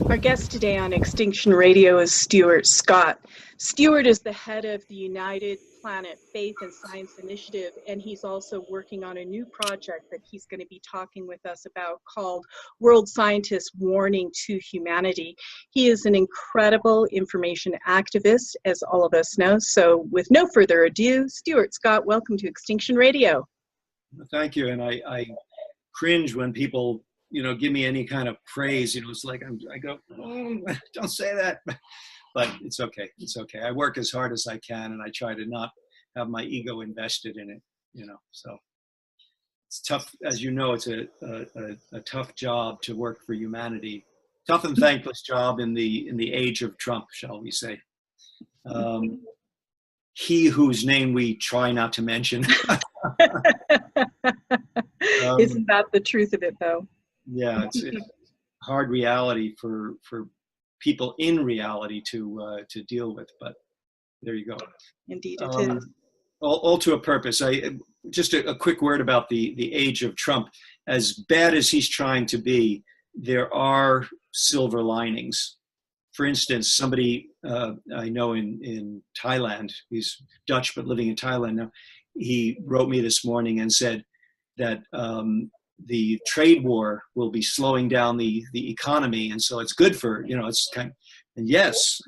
Our guest today on Extinction Radio is Stuart Scot. Stuart is the head of the United Planet Faith and Science Initiative, and he's also working on a new project that he's going to be talking with us about called World Scientists Warning to Humanity. He is an incredible information activist, as all of us know. So with no further ado, Stuart Scot, welcome to Extinction Radio. Thank you. And I cringe when people give me any kind of praise. It's like I go, oh, don't say that. But it's okay. It's okay. I work as hard as I can, and I try to not have my ego invested in it. So it's tough, as you know. It's a tough job to work for humanity. Tough and thankless job in the age of Trump, shall we say? He whose name we try not to mention. Isn't that the truth of it, though? Yeah, it's a hard reality for people in reality to deal with, but there you go. Indeed it is. All to a purpose. Just a quick word about the age of Trump. As bad as he's trying to be, there are silver linings. For instance, somebody I know in Thailand, he's Dutch but living in Thailand now, he wrote me this morning and said that the trade war will be slowing down the economy, and so it's good for, it's kind of, and yes,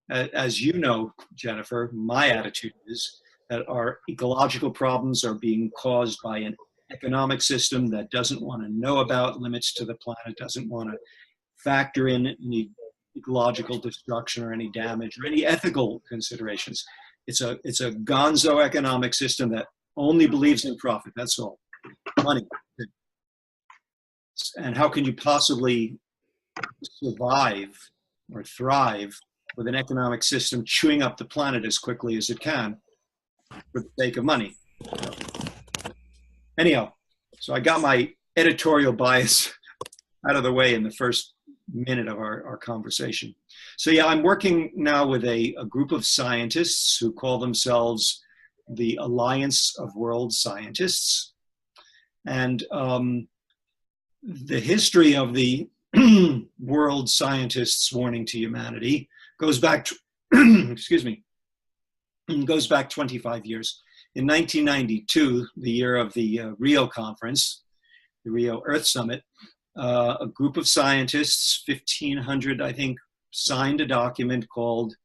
as you know, Jennifer, my attitude is that our ecological problems are being caused by an economic system that doesn't want to know about limits to the planet, doesn't want to factor in any ecological destruction or any damage or any ethical considerations. It's a gonzo economic system that only believes in profit. That's all. Money. And how can you possibly survive or thrive with an economic system chewing up the planet as quickly as it can for the sake of money? Anyhow, so I got my editorial bias out of the way in the first minute of our conversation. So yeah, I'm working now with a group of scientists who call themselves the Alliance of World Scientists. And the history of the world scientists warning to humanity goes back, goes back 25 years. In 1992, the year of the Rio conference, the Rio Earth Summit, a group of scientists, 1,500, I think, signed a document called,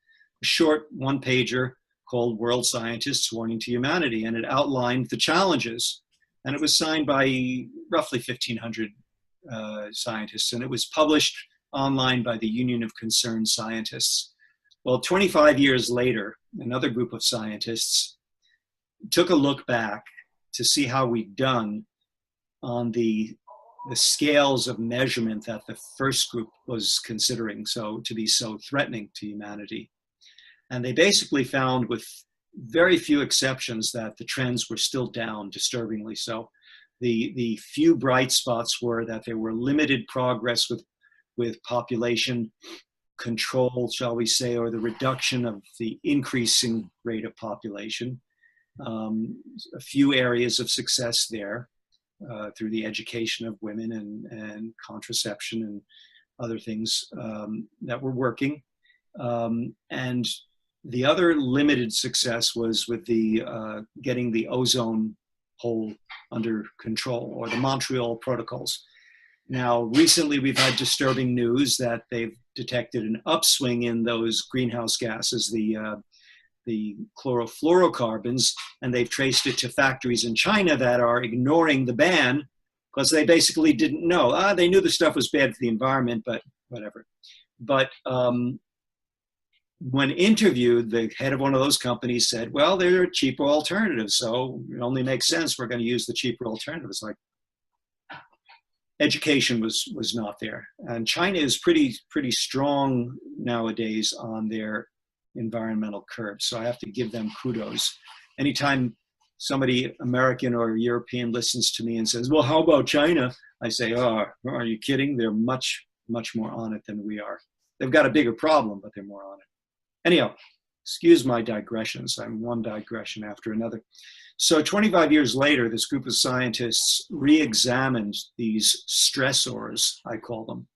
a short one-pager called World Scientists Warning to Humanity, and it outlined the challenges. And it was signed by roughly 1,500 scientists, and it was published online by the Union of Concerned Scientists. Well, 25 years later, another group of scientists took a look back to see how we'd done on the scales of measurement that the first group was considering to be so threatening to humanity. And they basically found, with very few exceptions, that the trends were still down, disturbingly so. The few bright spots were that there were limited progress with population control, shall we say, or the reduction of the increasing rate of population. A few areas of success there through the education of women and contraception and other things that were working. And the other limited success was with the getting the ozone hole under control, or the Montreal protocols. Now, recently we've had disturbing news that they've detected an upswing in those greenhouse gases, the chlorofluorocarbons, and they've traced it to factories in China that are ignoring the ban because they basically didn't know. They knew the stuff was bad for the environment, but whatever. But when interviewed, the head of one of those companies said, well, there are cheaper alternatives, so it only makes sense we're going to use the cheaper alternatives. Like, education was not there. And China is pretty strong nowadays on their environmental curve. So I have to give them kudos. Anytime somebody, American or European, listens to me and says, well, how about China? I say, oh, are you kidding? They're much more on it than we are. They've got a bigger problem, but they're more on it. Anyhow, excuse my digressions. I'm one digression after another. So 25 years later, this group of scientists re-examined these stressors, I call them.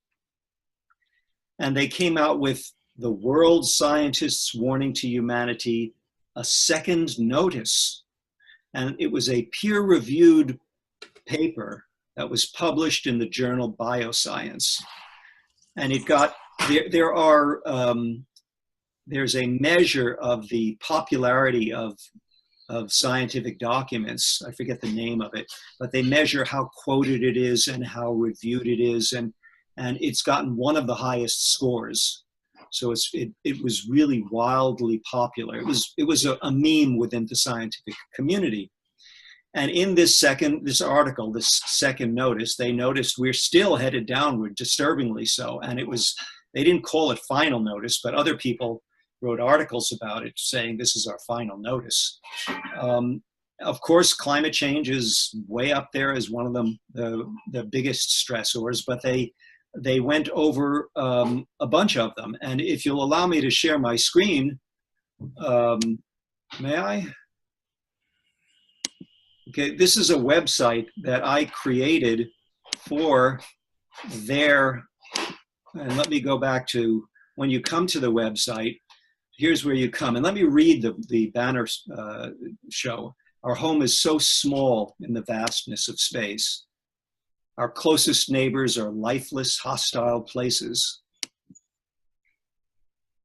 And they came out with the World Scientists' Warning to Humanity, a second notice. And it was a peer-reviewed paper that was published in the journal Bioscience. And it got, there's a measure of the popularity of scientific documents. I forget the name of it, but they measure how quoted it is and how reviewed it is. And it's gotten one of the highest scores. So it was really wildly popular. It was a meme within the scientific community. And in this article, this second notice, they noticed we're still headed downward, disturbingly so. And they didn't call it final notice, but other people wrote articles about it saying this is our final notice. Of course, climate change is way up there as one of the biggest stressors, but they went over a bunch of them. And if you'll allow me to share my screen, may I? Okay, this is a website that I created for their, and let me go back to when you come to the website, here's where you come. And let me read the banner show. Our home is so small in the vastness of space. Our closest neighbors are lifeless, hostile places.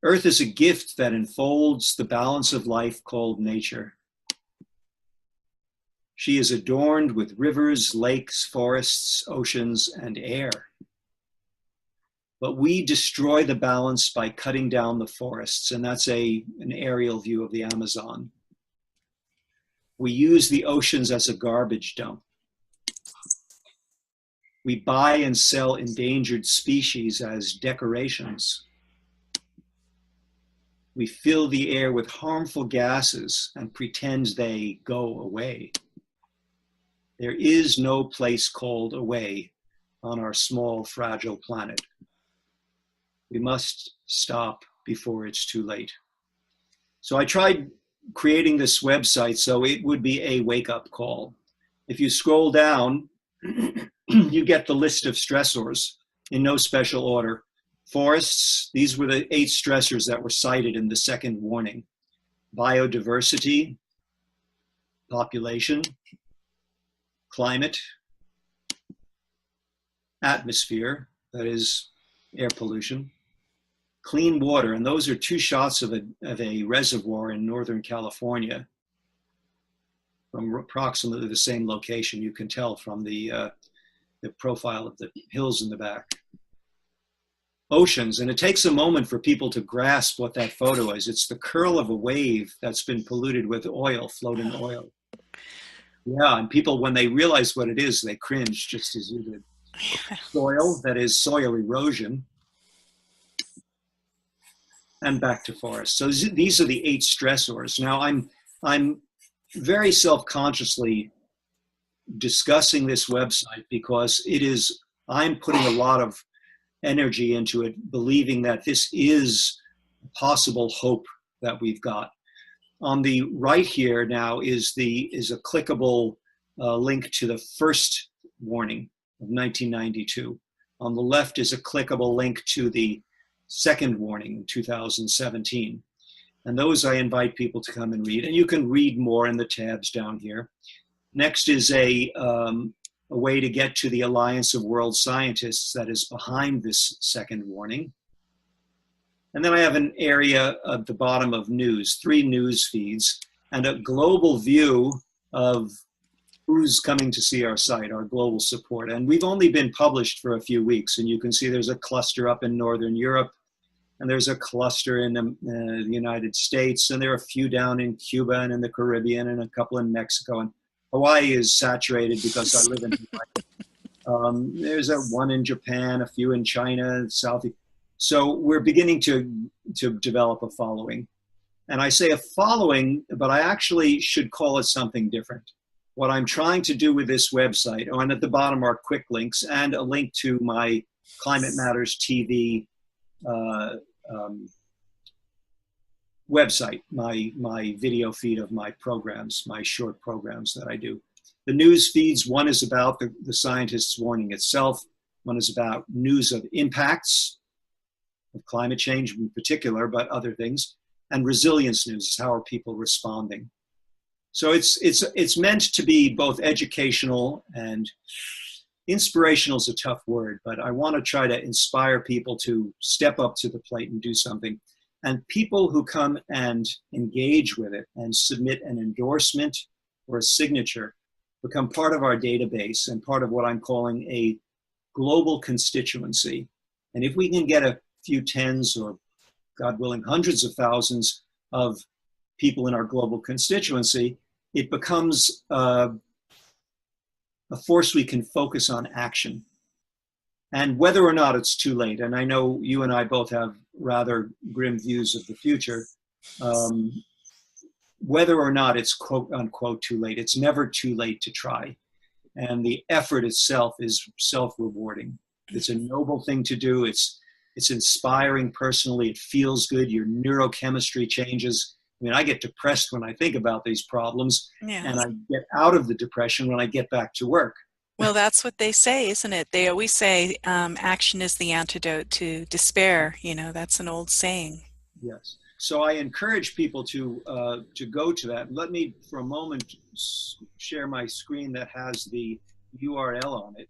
Earth is a gift that enfolds the balance of life called nature. She is adorned with rivers, lakes, forests, oceans, and air. But we destroy the balance by cutting down the forests, and that's an aerial view of the Amazon. We use the oceans as a garbage dump. We buy and sell endangered species as decorations. We fill the air with harmful gases and pretend they go away. There is no place called away on our small, fragile planet. We must stop before it's too late. So I tried creating this website so it would be a wake-up call. If you scroll down, you get the list of stressors in no special order. Forests, these were the 8 stressors that were cited in the second warning. Biodiversity, population, climate, atmosphere, that is air pollution, clean water, and those are 2 shots of a reservoir in Northern California from approximately the same location. You can tell from the profile of the hills in the back. Oceans, and it takes a moment for people to grasp what that photo is. It's the curl of a wave that's been polluted with oil, floating oil. Yeah, and people, when they realize what it is, they cringe just as you did. Soil, that is soil erosion. And back to forest. So these are the 8 stressors. Now I'm very self-consciously discussing this website because I'm putting a lot of energy into it, believing that this is a possible hope that we've got. On the right here now is a clickable link to the first warning of 1992. On the left is a clickable link to the second warning in 2017. And those I invite people to come and read. And you can read more in the tabs down here. Next is a way to get to the Alliance of World Scientists that is behind this second warning. And then I have an area at the bottom of news, 3 news feeds, and a global view of who's coming to see our site, our global support. And we've only been published for a few weeks, and you can see there's a cluster up in Northern Europe, and there's a cluster in the United States, and there are a few down in Cuba and in the Caribbean, and a couple in Mexico. And Hawaii is saturated because I live in There's one in Japan, a few in China, South. So we're beginning to develop a following. And I say a following, but I actually should call it something different. What I'm trying to do with this website, and at the bottom are quick links and a link to my Climate Matters TV website, my video feed of my programs, my short programs that I do. The news feeds, one is about the scientists' warning itself. One is about news of impacts of climate change in particular, but other things. And resilience news, how are people responding? So it's meant to be both educational and inspirational is a tough word, but I want to try to inspire people to step up to the plate and do something. And people who come and engage with it and submit an endorsement or a signature become part of our database and part of what I'm calling a global constituency. And if we can get a few tens or, God willing, hundreds of thousands of people in our global constituency, it becomes a force we can focus on action. And whether or not it's too late, and I know you and I both have rather grim views of the future, whether or not it's quote unquote too late, it's never too late to try. And the effort itself is self-rewarding. It's a noble thing to do. It's inspiring personally. It feels good. Your neurochemistry changes. I mean, I get depressed when I think about these problems, and I get out of the depression when I get back to work. Well, that's what they say, isn't it? They always say action is the antidote to despair. You know, that's an old saying. Yes. So I encourage people to go to that. Let me, for a moment, share my screen that has the URL on it.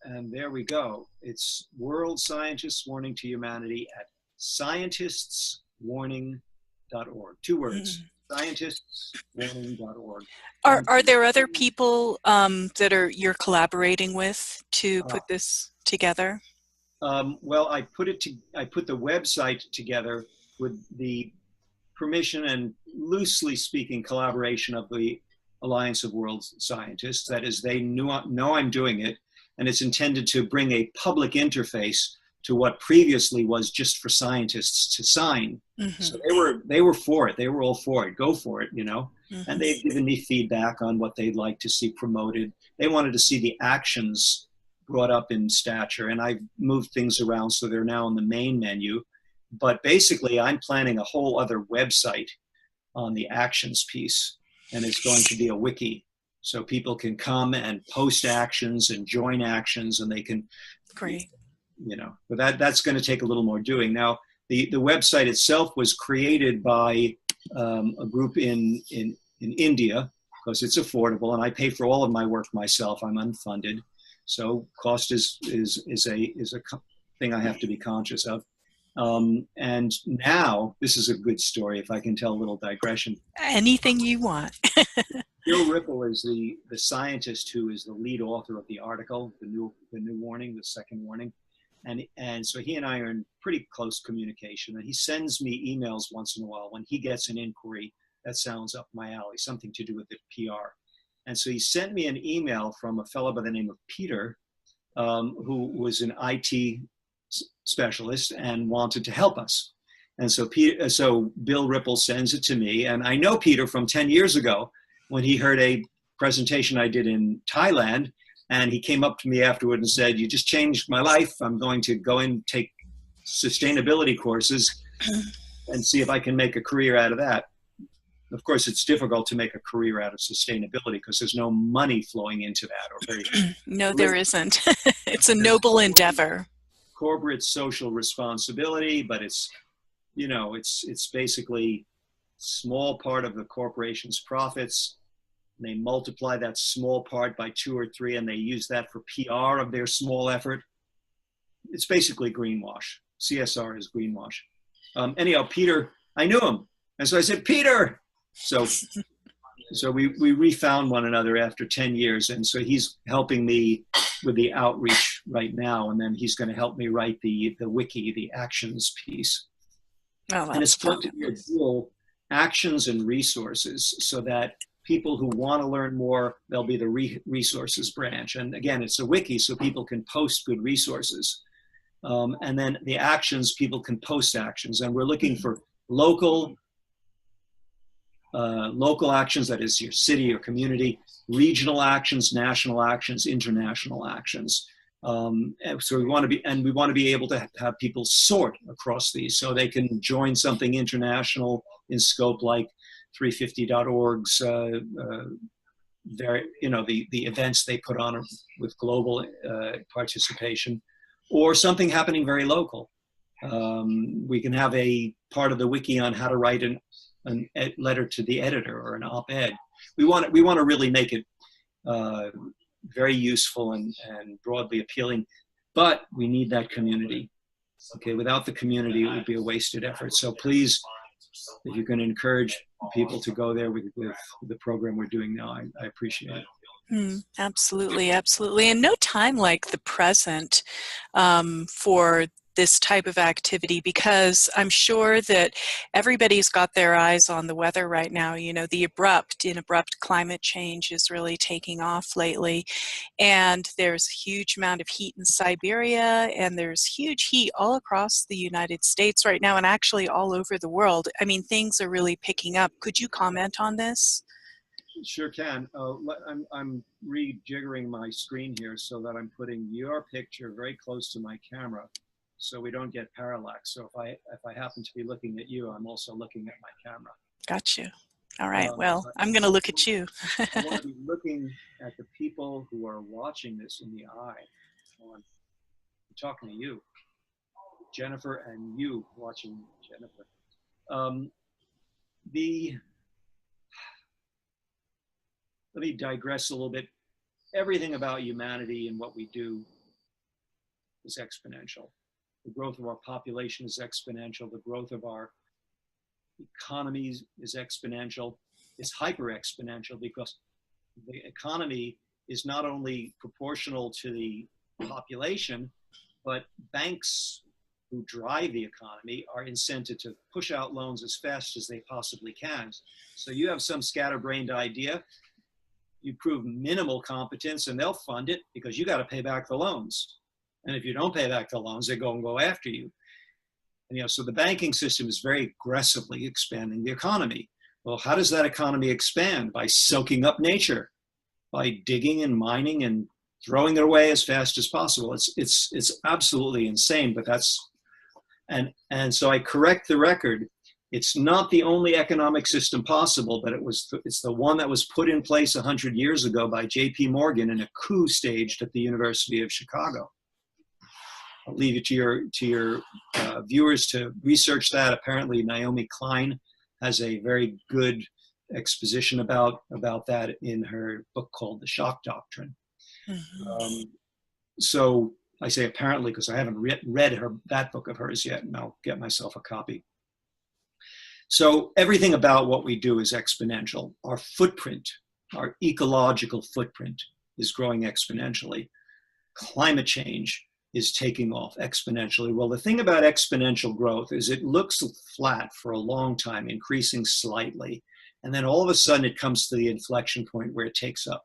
And there we go. It's World Scientists Warning to Humanity at scientistswarning.org. 2 words. Scientistswarning.org. Are there other people that you're collaborating with to put this together? Well, I put the website together with the permission and, loosely speaking, collaboration of the Alliance of World Scientists. That is, they know I'm doing it, and it's intended to bring a public interface to what previously was just for scientists to sign. Mm-hmm. So they were for it. They were all for it. Go for it, you know. Mm-hmm. And they've given me feedback on what they'd like to see promoted. They wanted to see the actions brought up in stature, and I've moved things around so they're now in the main menu. But basically, I'm planning a whole other website on the actions piece, and it's going to be a wiki. So people can come and post actions and join actions, and they can, great, you know, but that's going to take a little more doing. Now, the website itself was created by a group in India, because it's affordable, and I pay for all of my work myself. I'm unfunded, so cost is a thing I have to be conscious of. And now, this is a good story, if I can tell a little digression. Anything you want. Bill Ripple is the scientist who is the lead author of the article, the new warning, the second warning. And so he and I are in pretty close communication, and he sends me emails once in a while when he gets an inquiry that sounds up my alley, something to do with the PR. And so he sent me an email from a fellow by the name of Peter, who was an IT specialist and wanted to help us. And so Bill Ripple sends it to me, and I know Peter from 10 years ago when he heard a presentation I did in Thailand, and he came up to me afterward and said, "You just changed my life. I'm going to go and take sustainability courses and see if I can make a career out of that." Of course, it's difficult to make a career out of sustainability because there's no money flowing into that. Or very no, there isn't. It's a noble endeavor. Corporate social responsibility, but it's, you know, it's basically small part of the corporation's profits. They multiply that small part by 2 or 3, and they use that for PR of their small effort. It's basically greenwash. CSR is greenwash. Anyhow, Peter, I knew him. And so I said, "Peter!" So we refound one another after 10 years. And so he's helping me with the outreach right now. And then he's going to help me write the wiki, the actions piece. Oh, and it's going to be a dual actions and resources, so that people who want to learn more, there'll be the resources branch. And again, it's a wiki, so people can post good resources. And then the actions, people can post actions. And we're looking for local actions, that is your city or community, regional actions, national actions, international actions. So we want to be able to have people sort across these, so they can join something international in scope, like 350.org's the events they put on with global participation, or something happening very local. We can have a part of the wiki on how to write a letter to the editor or an op-ed. We want to really make it very useful and broadly appealing, but we need that community. Okay, without the community, it would be a wasted effort. So please, if you can encourage people to go there with the program we're doing now, I appreciate it. Absolutely, absolutely. And no time like the present for this type of activity, because I'm sure that everybody's got their eyes on the weather right now. You know, the abrupt climate change is really taking off lately, and there's a huge amount of heat in Siberia, and there's huge heat all across the United States right now, and actually all over the world. I mean, things are really picking up. Could you comment on this? Sure can. I'm rejiggering my screen here so that I'm putting your picture very close to my camera, so we don't get parallax. So if I happen to be looking at you, I'm also looking at my camera. Got you. All right. Well, I'm going to look at you. I want to be looking at the people who are watching this in the eye. I'm talking to you, Jennifer, and you watching Jennifer. Let me digress a little bit. Everything about humanity and what we do is exponential. The growth of our population is exponential. The growth of our economies is exponential. It's hyper-exponential, because the economy is not only proportional to the population, but banks who drive the economy are incented to push out loans as fast as they possibly can. So you have some scatterbrained idea, you prove minimal competence, and they'll fund it because you got to pay back the loans. And if you don't pay back the loans, they go after you. And, so the banking system is very aggressively expanding the economy. Well, how does that economy expand? By soaking up nature, by digging and mining and throwing it away as fast as possible. It's absolutely insane, but and so I correct the record. It's not the only economic system possible, but it's the one that was put in place 100 years ago by J.P. Morgan in a coup staged at the University of Chicago. I'll leave it to your viewers to research that. Apparently, Naomi Klein has a very good exposition about that in her book called The Shock Doctrine. Mm-hmm. So I say apparently because I haven't read that book of hers yet, and I'll get myself a copy. So everything about what we do is exponential. Our footprint, our ecological footprint, is growing exponentially. Climate change is taking off exponentially. Well, the thing about exponential growth is it looks flat for a long time, increasing slightly. And then all of a sudden it comes to the inflection point where it takes up.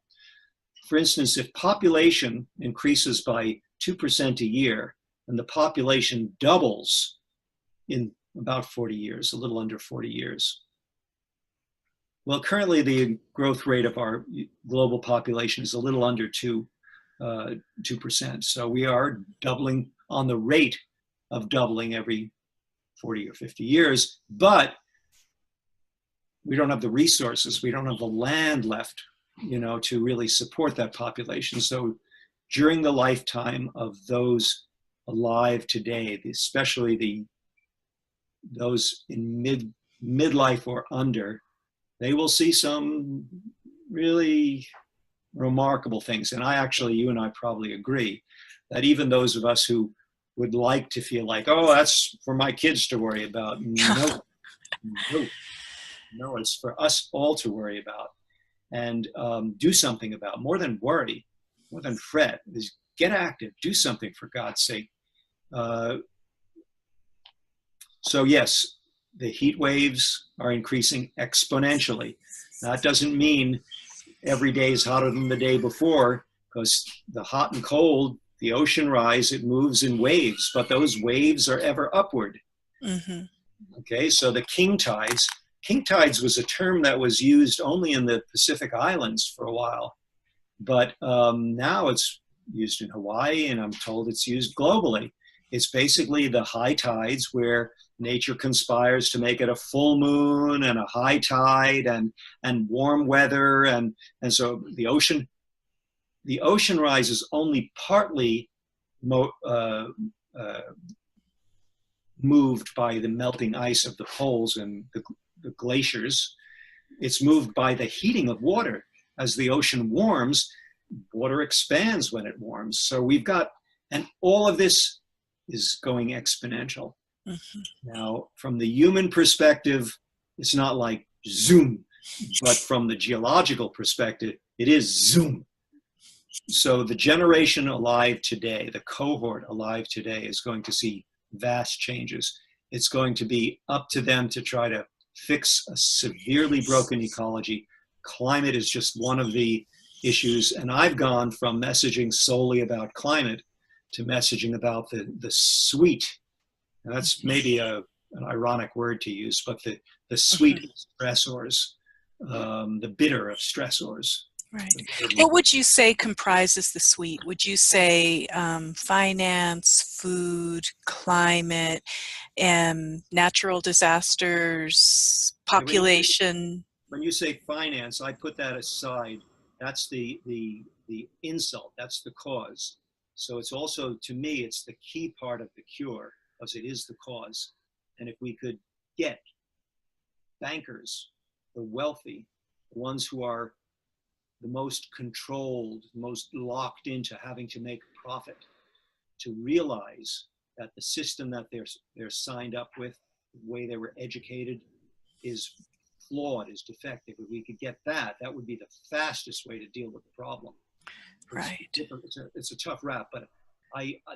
For instance, if population increases by 2% a year and the population doubles in about 40 years, a little under 40 years. Well, currently the growth rate of our global population is a little under 2%. So we are doubling on the rate of doubling every 40 or 50 years, but we don't have the resources, we don't have the land left, to really support that population. So during the lifetime of those alive today, especially those in midlife or under, they will see some really remarkable things. And you and I probably agree that even those of us who would like to feel like, oh, that's for my kids to worry about. No, it's for us all to worry about and do something about. More than worry, more than fret, is get active, do something for God's sake. So yes, the heat waves are increasing exponentially. That doesn't mean every day is hotter than the day before, because the hot and cold, the ocean rise, it moves in waves, but those waves are ever upward. Mm-hmm. Okay, so the king tides was a term that was used only in the Pacific Islands for a while, but now it's used in Hawaii, and I'm told it's used globally. It's basically the high tides where nature conspires to make it a full moon and a high tide and warm weather, and so the ocean rise is only partly moved by the melting ice of the poles and the glaciers. It's moved by the heating of water. As the ocean warms, water expands when it warms. So we've got, and all of this is going exponential. Mm-hmm. Now, from the human perspective, it's not like zoom, but from the geological perspective, it is zoom. So the generation alive today, the cohort alive today, is going to see vast changes. It's going to be up to them to try to fix a severely broken ecology. Climate is just one of the issues, and I've gone from messaging solely about climate to messaging about the sweet. And that's maybe an ironic word to use, but the sweet stressors, the bitter of stressors. Right. What would you say comprises the suite? Would you say finance, food, climate, natural disasters, population? When you say finance, I put that aside. That's the insult. That's the cause. So it's also, to me, it's the key part of the cure, because it is the cause. And if we could get bankers, the wealthy, the ones who are the most controlled, most locked into having to make a profit, to realize that the system that they're signed up with, the way they were educated, is flawed, is defective. If we could get that, that would be the fastest way to deal with the problem. Right. It's a tough rap, but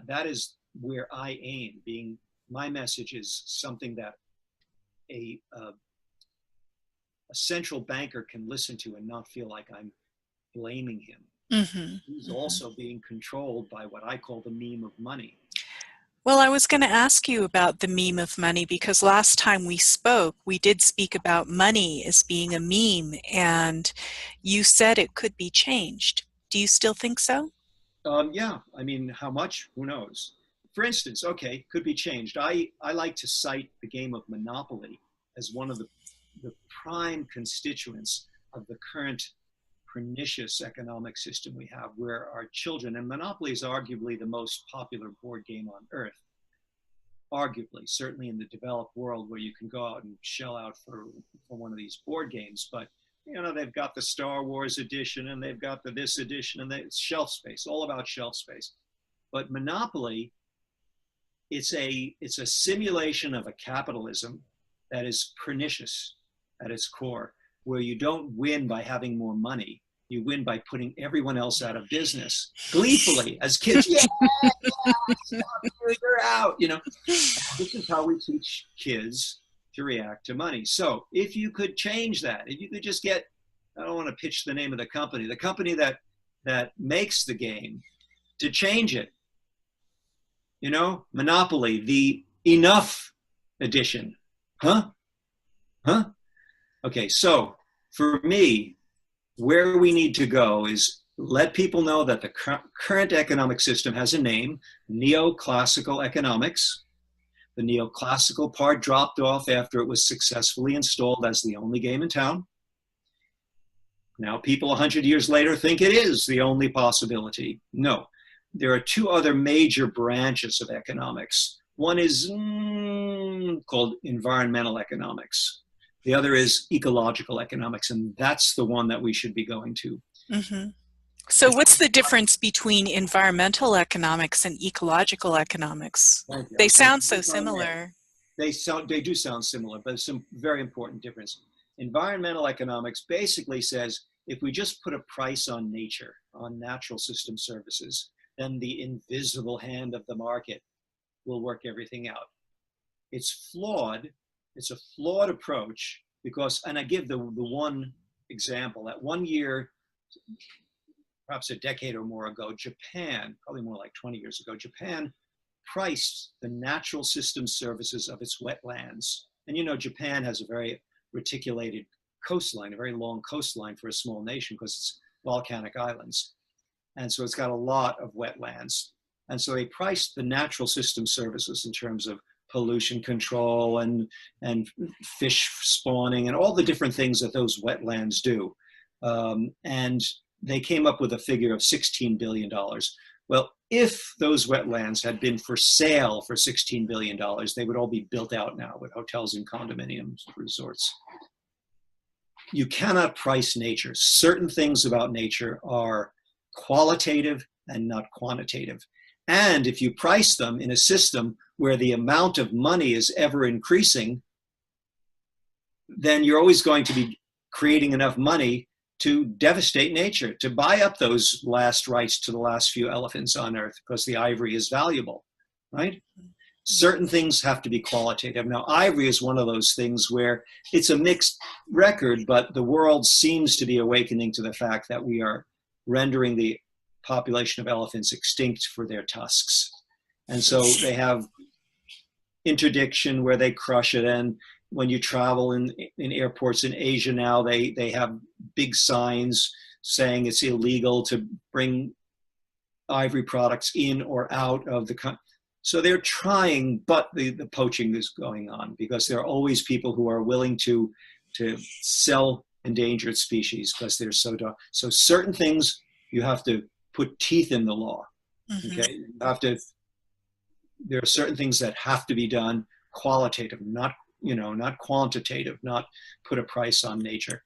that is where I aim. My message is something that a central banker can listen to and not feel like I'm blaming him. Mm-hmm. He's also being controlled by what I call the meme of money. Well, I was going to ask you about the meme of money, because last time we spoke, we did speak about money as being a meme, and you said it could be changed. Do you still think so? Yeah, I mean, how much? Who knows? For instance, okay, could be changed. I like to cite the game of Monopoly as one of the prime constituents of the current pernicious economic system we have, where our children, and Monopoly is arguably the most popular board game on earth, arguably, certainly in the developed world, where you can go out and shell out for one of these board games. But you know, they've got the Star Wars edition, and they've got the this edition, and it's shelf space, all about shelf space. But Monopoly, it's a simulation of a capitalism that is pernicious at its core, where you don't win by having more money. You win by putting everyone else out of business. Gleefully, as kids, yeah, you're out. You know, this is how we teach kids to react to money. So if you could change that, if you could just get, I don't want to pitch the name of the company that makes the game, to change it. You know, Monopoly, the enough edition. Huh? Okay, so for me, where we need to go is let people know that the current economic system has a name, neoclassical economics. The neoclassical part dropped off after it was successfully installed as the only game in town. Now people 100 years later think it is the only possibility. No, there are two other major branches of economics. One is called environmental economics. The other is ecological economics, and that's the one that we should be going to. Mm-hmm. So what's the difference between environmental economics and ecological economics? They sound so similar. They do sound similar, but there's some very important difference. Environmental economics basically says, if we just put a price on nature, on natural system services, then the invisible hand of the market will work everything out. It's flawed. It's a flawed approach because, and I give the one example that one year, perhaps a decade or more ago, Japan, probably more like 20 years ago, Japan priced the natural system services of its wetlands. And you know, Japan has a very reticulated coastline, a very long coastline for a small nation because it's volcanic islands. And so it's got a lot of wetlands. And so they priced the natural system services in terms of pollution control and fish spawning and all the different things that those wetlands do. And they came up with a figure of $16 billion. Well, if those wetlands had been for sale for $16 billion, they would all be built out now with hotels and condominiums, resorts. You cannot price nature. Certain things about nature are qualitative and not quantitative. And if you price them in a system where the amount of money is ever increasing, then you're always going to be creating enough money to devastate nature, to buy up those last rights to the last few elephants on Earth because the ivory is valuable, right? Certain things have to be qualitative. Now, ivory is one of those things where it's a mixed record, but the world seems to be awakening to the fact that we are rendering the population of elephants extinct for their tusks. And so they have interdiction where they crush it. And when you travel in airports in Asia now, they have big signs saying it's illegal to bring ivory products in or out of the country. So they're trying, but the poaching is going on because there are always people who are willing to sell endangered species because they're so dark. So certain things you have to put teeth in the law. Mm-hmm. Okay, you have to. There are certain things that have to be done qualitative, not quantitative, not put a price on nature.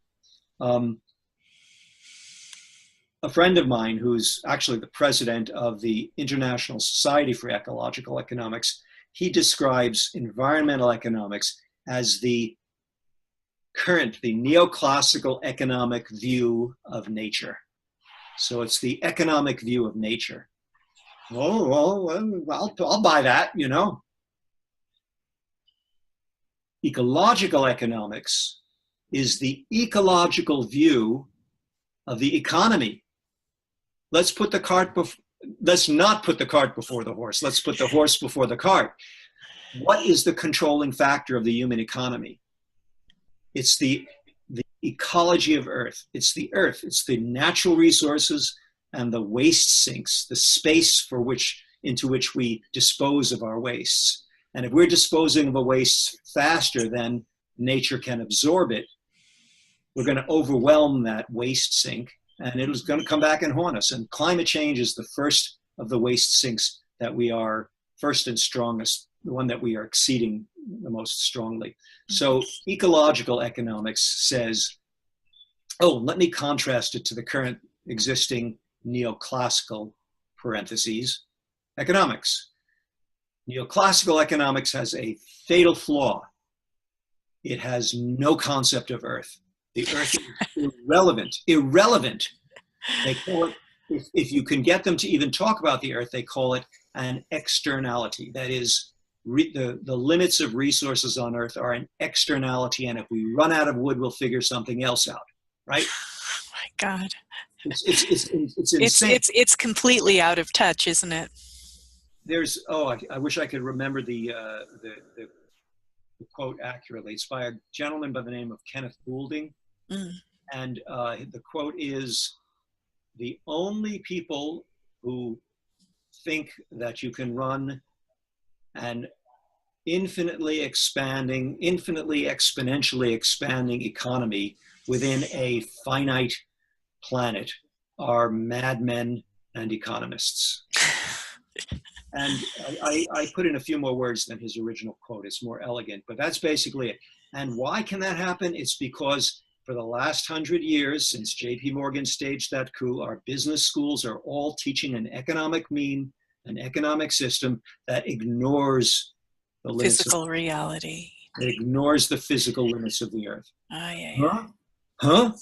A friend of mine, who's actually the president of the International Society for Ecological Economics, he describes environmental economics as the neoclassical economic view of nature. So it's the economic view of nature. I'll buy that, you know. Ecological economics is the ecological view of the economy. Let's not put the cart before the horse. Let's put the horse before the cart. What is the controlling factor of the human economy? It's the ecology of Earth. It's the Earth. It's the natural resources and the waste sinks, the space into which we dispose of our wastes. And if we're disposing of a waste faster than nature can absorb it, we're going to overwhelm that waste sink, and it is going to come back and haunt us. And climate change is the first of the waste sinks that we are first and strongest, the one that we are exceeding the most strongly. So ecological economics says, let me contrast it to the current existing neoclassical parentheses, economics. Neoclassical economics has a fatal flaw. It has no concept of Earth. The Earth is irrelevant. They call it, if you can get them to even talk about the Earth, they call it an externality. That is, the limits of resources on Earth are an externality, and if we run out of wood, we'll figure something else out, right? Oh my God. It's insane. It's completely out of touch, isn't it? There's, I wish I could remember the quote accurately. It's by a gentleman by the name of Kenneth Goulding. Mm. And the quote is, the only people who think that you can run an infinitely exponentially expanding economy within a finite planet are madmen and economists. And I put in a few more words than his original quote. It's more elegant, but that's basically it. And why can that happen? It's because for the last 100 years, since J.P. Morgan staged that coup, our business schools are all teaching an economic mean, an economic system that ignores the limits physical reality. It ignores the physical limits of the Earth. Yeah. Huh?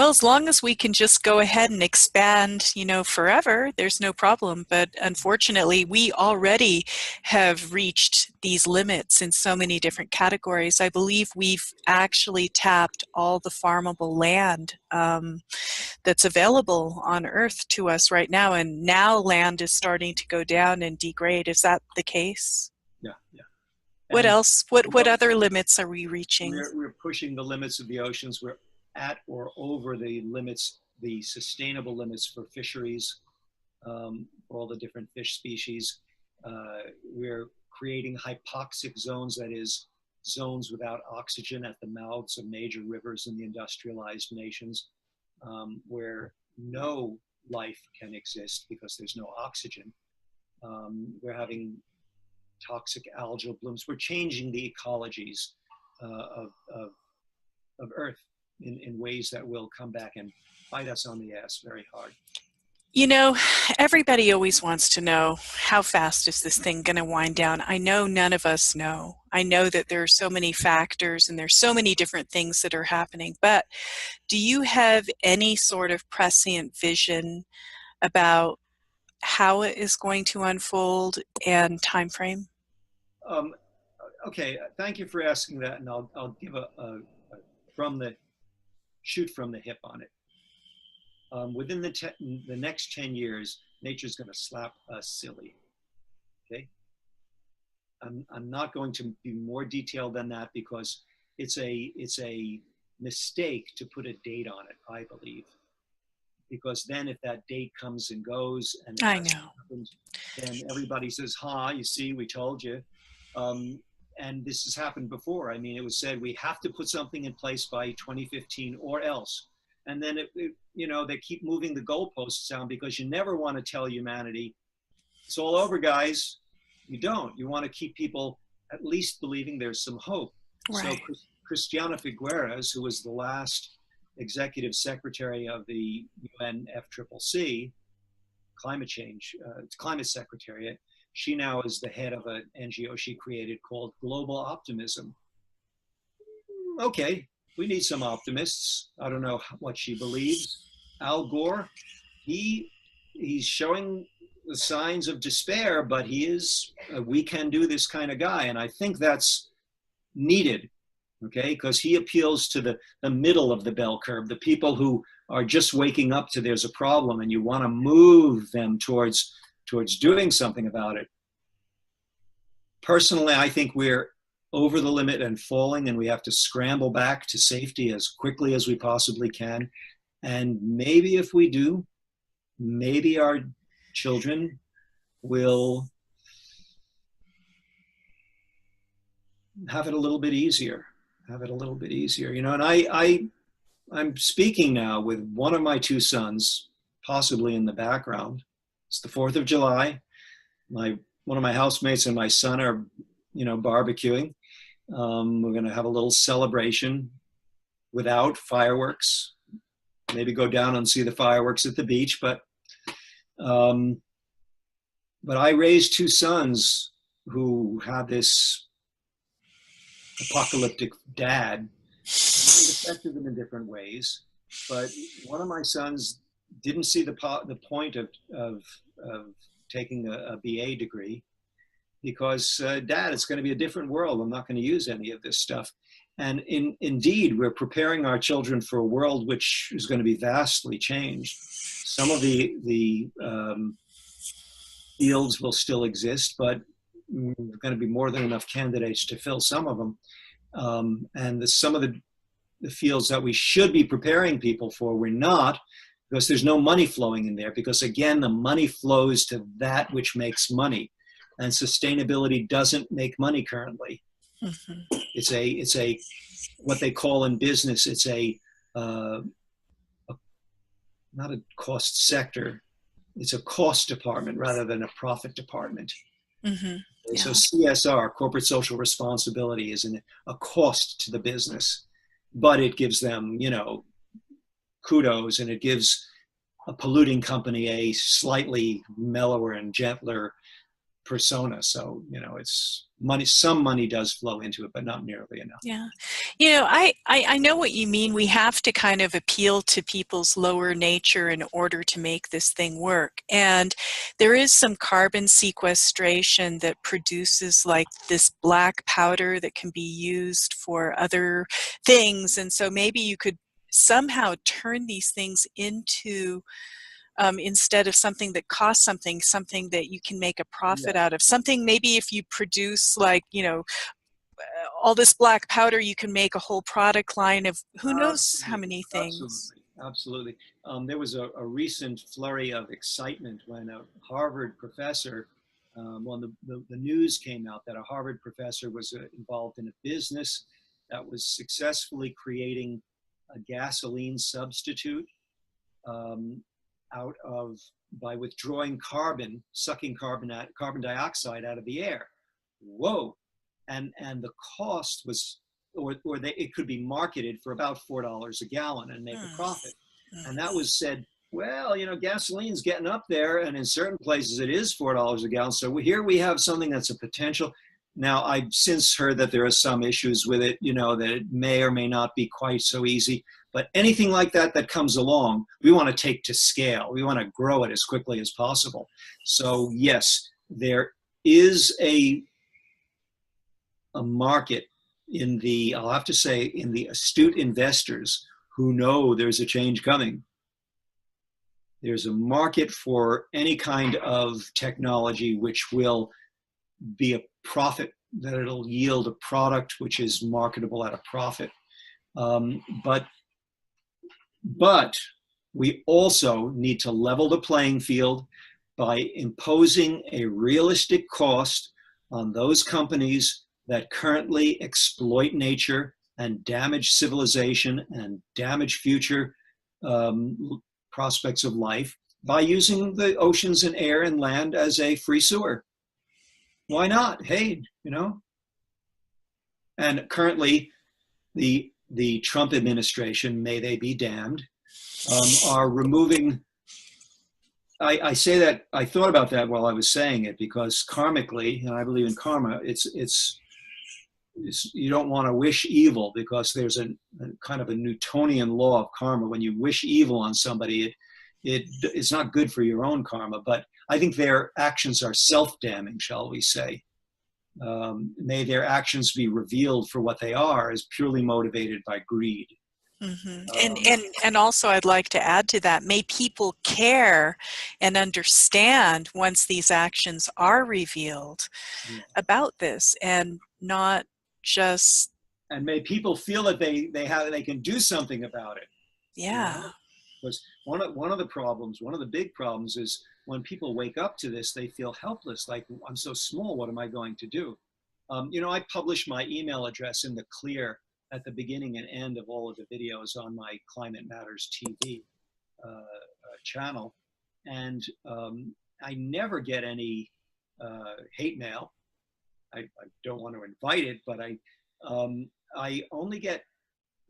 Well, as long as we can just go ahead and expand, forever, there's no problem. But unfortunately, we already have reached these limits in so many different categories. I believe we've actually tapped all the farmable land that's available on Earth to us right now. And now land is starting to go down and degrade. Is that the case? Yeah, yeah. What And else? What other limits are we reaching? We're pushing the limits of the oceans. We're at or over the limits, the sustainable limits for fisheries, for all the different fish species. We're creating hypoxic zones, that is, zones without oxygen at the mouths of major rivers in the industrialized nations, where no life can exist because there's no oxygen. We're having toxic algal blooms. We're changing the ecologies of Earth in ways that will come back and bite us on the ass very hard. Everybody always wants to know, how fast is this thing going to wind down? I know none of us know. I know that there are so many factors and there's so many different things that are happening, but do you have any sort of prescient vision about how it is going to unfold and time frame? Okay, thank you for asking that, and I'll give a shoot from the hip on it. Within the next 10 years, nature's going to slap us silly. Okay, I'm not going to be more detailed than that because it's a mistake to put a date on it, I believe. Because then if that date comes and goes and it happens, then everybody says, you see, we told you. And this has happened before. I mean, it was said we have to put something in place by 2015 or else. And then they keep moving the goalposts down because you never want to tell humanity, it's all over, guys. You don't. You want to keep people at least believing there's some hope. Right. So Christiana Figueres, who was the last executive secretary of the UNFCCC, climate secretariat, she now is the head of an NGO she created called Global Optimism. Okay, we need some optimists. I don't know what she believes. Al Gore, he's showing the signs of despair, but he is a we can do this kind of guy. And I think that's needed, okay? Because he appeals to the middle of the bell curve, the people who are just waking up to there's a problem and you want to move them towards doing something about it. Personally, I think we're over the limit and falling, and we have to scramble back to safety as quickly as we possibly can. And maybe if we do, maybe our children will have it a little bit easier. And I'm speaking now with one of my two sons, possibly in the background. It's the 4th of July. One of my housemates and my son are, barbecuing. We're going to have a little celebration without fireworks. Maybe go down and see the fireworks at the beach. But I raised two sons who have this apocalyptic dad. It affected them in different ways. But one of my sons didn't see the point of taking a BA degree because, Dad, it's going to be a different world. I'm not going to use any of this stuff. And indeed, we're preparing our children for a world which is going to be vastly changed. Some of the fields will still exist, but there's going to be more than enough candidates to fill some of them. And some of the fields that we should be preparing people for, we're not, because there's no money flowing in there. Because again, the money flows to that which makes money, and sustainability doesn't make money currently. Mm-hmm. It's a what they call in business. It's not a cost sector. It's a cost department rather than a profit department. Mm-hmm. Yeah. So CSR, corporate social responsibility, is a cost to the business, but it gives them, kudos, and it gives a polluting company a slightly mellower and gentler persona. So, you know, it's money, some money does flow into it, but not nearly enough. Yeah. You know, I know what you mean. We have to kind of appeal to people's lower nature in order to make this thing work. And there is some carbon sequestration that produces like this black powder that can be used for other things. And so maybe you could somehow turn these things into instead of something that costs something that you can make a profit Yes. out of. Something maybe if you produce like, you know, all this black powder, you can make a whole product line of who knows how Absolutely, many things. absolutely, absolutely. There was a recent flurry of excitement when a Harvard professor, well, the news came out that a Harvard professor was involved in a business that was successfully creating a gasoline substitute um, out of by withdrawing carbon, sucking carbon dioxide out of the air. Whoa! And the cost was, it could be marketed for about $4 a gallon and make a profit. And that was said, well, you know, gasoline's getting up there, and in certain places it is $4 a gallon. So here we have something that's a potential. Now, I've since heard that there are some issues with it, you know, that it may or may not be quite so easy. But anything like that that comes along, we want to take to scale. We want to grow it as quickly as possible. So yes, there is a market in the, I'll have to say, in the astute investors who know there's a change coming. There's a market for any kind of technology which will be a profit, that it'll yield a product which is marketable at a profit. But we also need to level the playing field by imposing a realistic cost on those companies that currently exploit nature and damage civilization and damage future prospects of life by using the oceans and air and land as a free sewer. Why not? Hey, you know. And currently, the Trump administration, may they be damned, are removing. I say that, I thought about that while I was saying it, because karmically, and I believe in karma, it's you don't want to wish evil, because there's a kind of a Newtonian law of karma. When you wish evil on somebody, it's not good for your own karma. But I think their actions are self-damning, shall we say. May their actions be revealed for what they are, as purely motivated by greed. And also I'd like to add to that, may people care and understand once these actions are revealed about this, and not just, and may people feel that they can do something about it. yeah. You know? Because one of the big problems is when people wake up to this, they feel helpless, like, I'm so small, what am I going to do? You know, I publish my email address in the clear at the beginning and end of all of the videos on my Climate Matters TV channel. And I never get any hate mail. I don't want to invite it, but I only get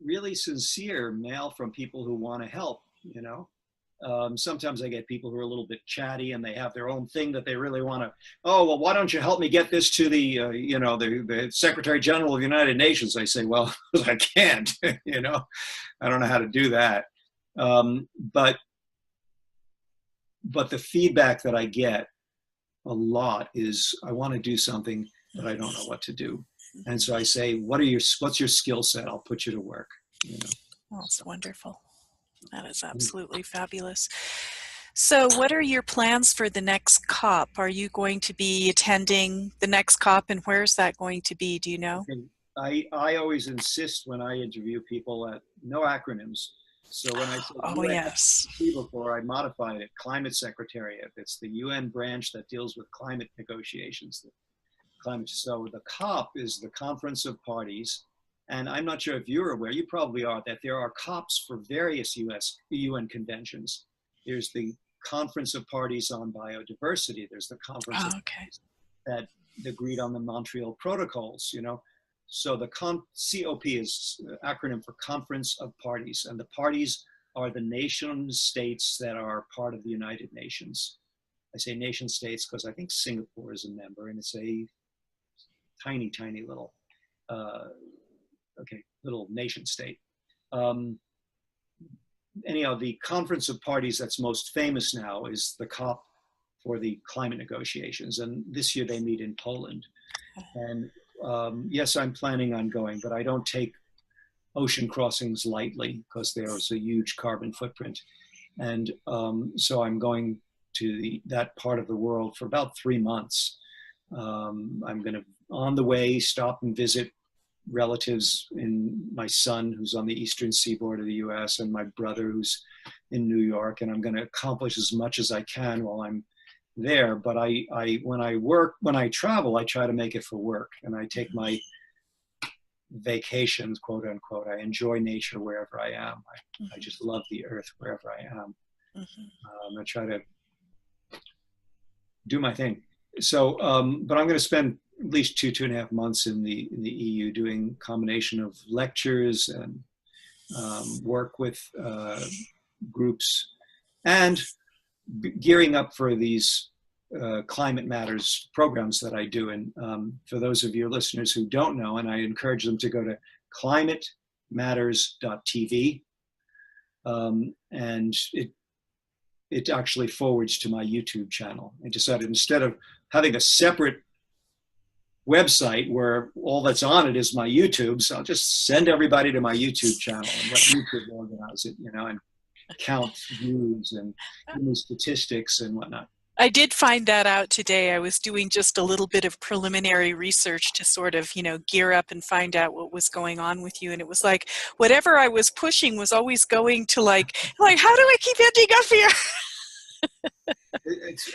really sincere mail from people who want to help, you know. Sometimes I get people who are a little bit chatty and they have their own thing that they really want to, oh, well, why don't you help me get this to the, you know, the Secretary General of the United Nations? I say, well, I can't, you know, I don't know how to do that. But the feedback that I get a lot is, I want to do something, but I don't know what to do. And so I say, what's your skill set? I'll put you to work, you know. Well, it's wonderful. That is absolutely fabulous. So what are your plans for the next COP? Are you going to be attending the next COP, and where's that going to be? Do you know? I always insist when I interview people at no acronyms. So when I said yes. before, I modified it, Climate Secretariat. It's the UN branch that deals with climate negotiations. So the COP is the Conference of Parties. And I'm not sure if you're aware, you probably are, that there are COPs for various UN conventions. There's the Conference of Parties on Biodiversity. There's the Conference of Parties that agreed on the Montreal Protocols, you know. So the COP is an acronym for Conference of Parties. And the parties are the nation states that are part of the United Nations. I say nation states because I think Singapore is a member, and it's a tiny, tiny little, little nation state. Anyhow, the Conference of Parties that's most famous now is the COP for the climate negotiations, and this year they meet in Poland. And yes, I'm planning on going, but I don't take ocean crossings lightly because there's a huge carbon footprint. And so I'm going to that part of the world for about 3 months. I'm going to, on the way, stop and visit relatives in my son, who's on the eastern seaboard of the US, and my brother, who's in New York. And I'm going to accomplish as much as I can while I'm there. But when I travel, I try to make it for work, and I take my vacations, quote unquote. I enjoy nature wherever I am. I just love the earth wherever I am. I try to do my thing. So, but I'm going to spend at least 2.5 months in the EU doing a combination of lectures and work with groups and gearing up for these Climate Matters programs that I do. And for those of your listeners who don't know, and I encourage them to go to climatematters.tv, and it actually forwards to my YouTube channel. I decided instead of having a separate website where all that's on it is my YouTube, so I'll just send everybody to my YouTube channel and let YouTube organize it, and count views and give me statistics and whatnot. I did find that out today. I was doing just a little bit of preliminary research to sort of, gear up and find out what was going on with you. And it was like, whatever I was pushing was always going to like, how do I keep ending up here?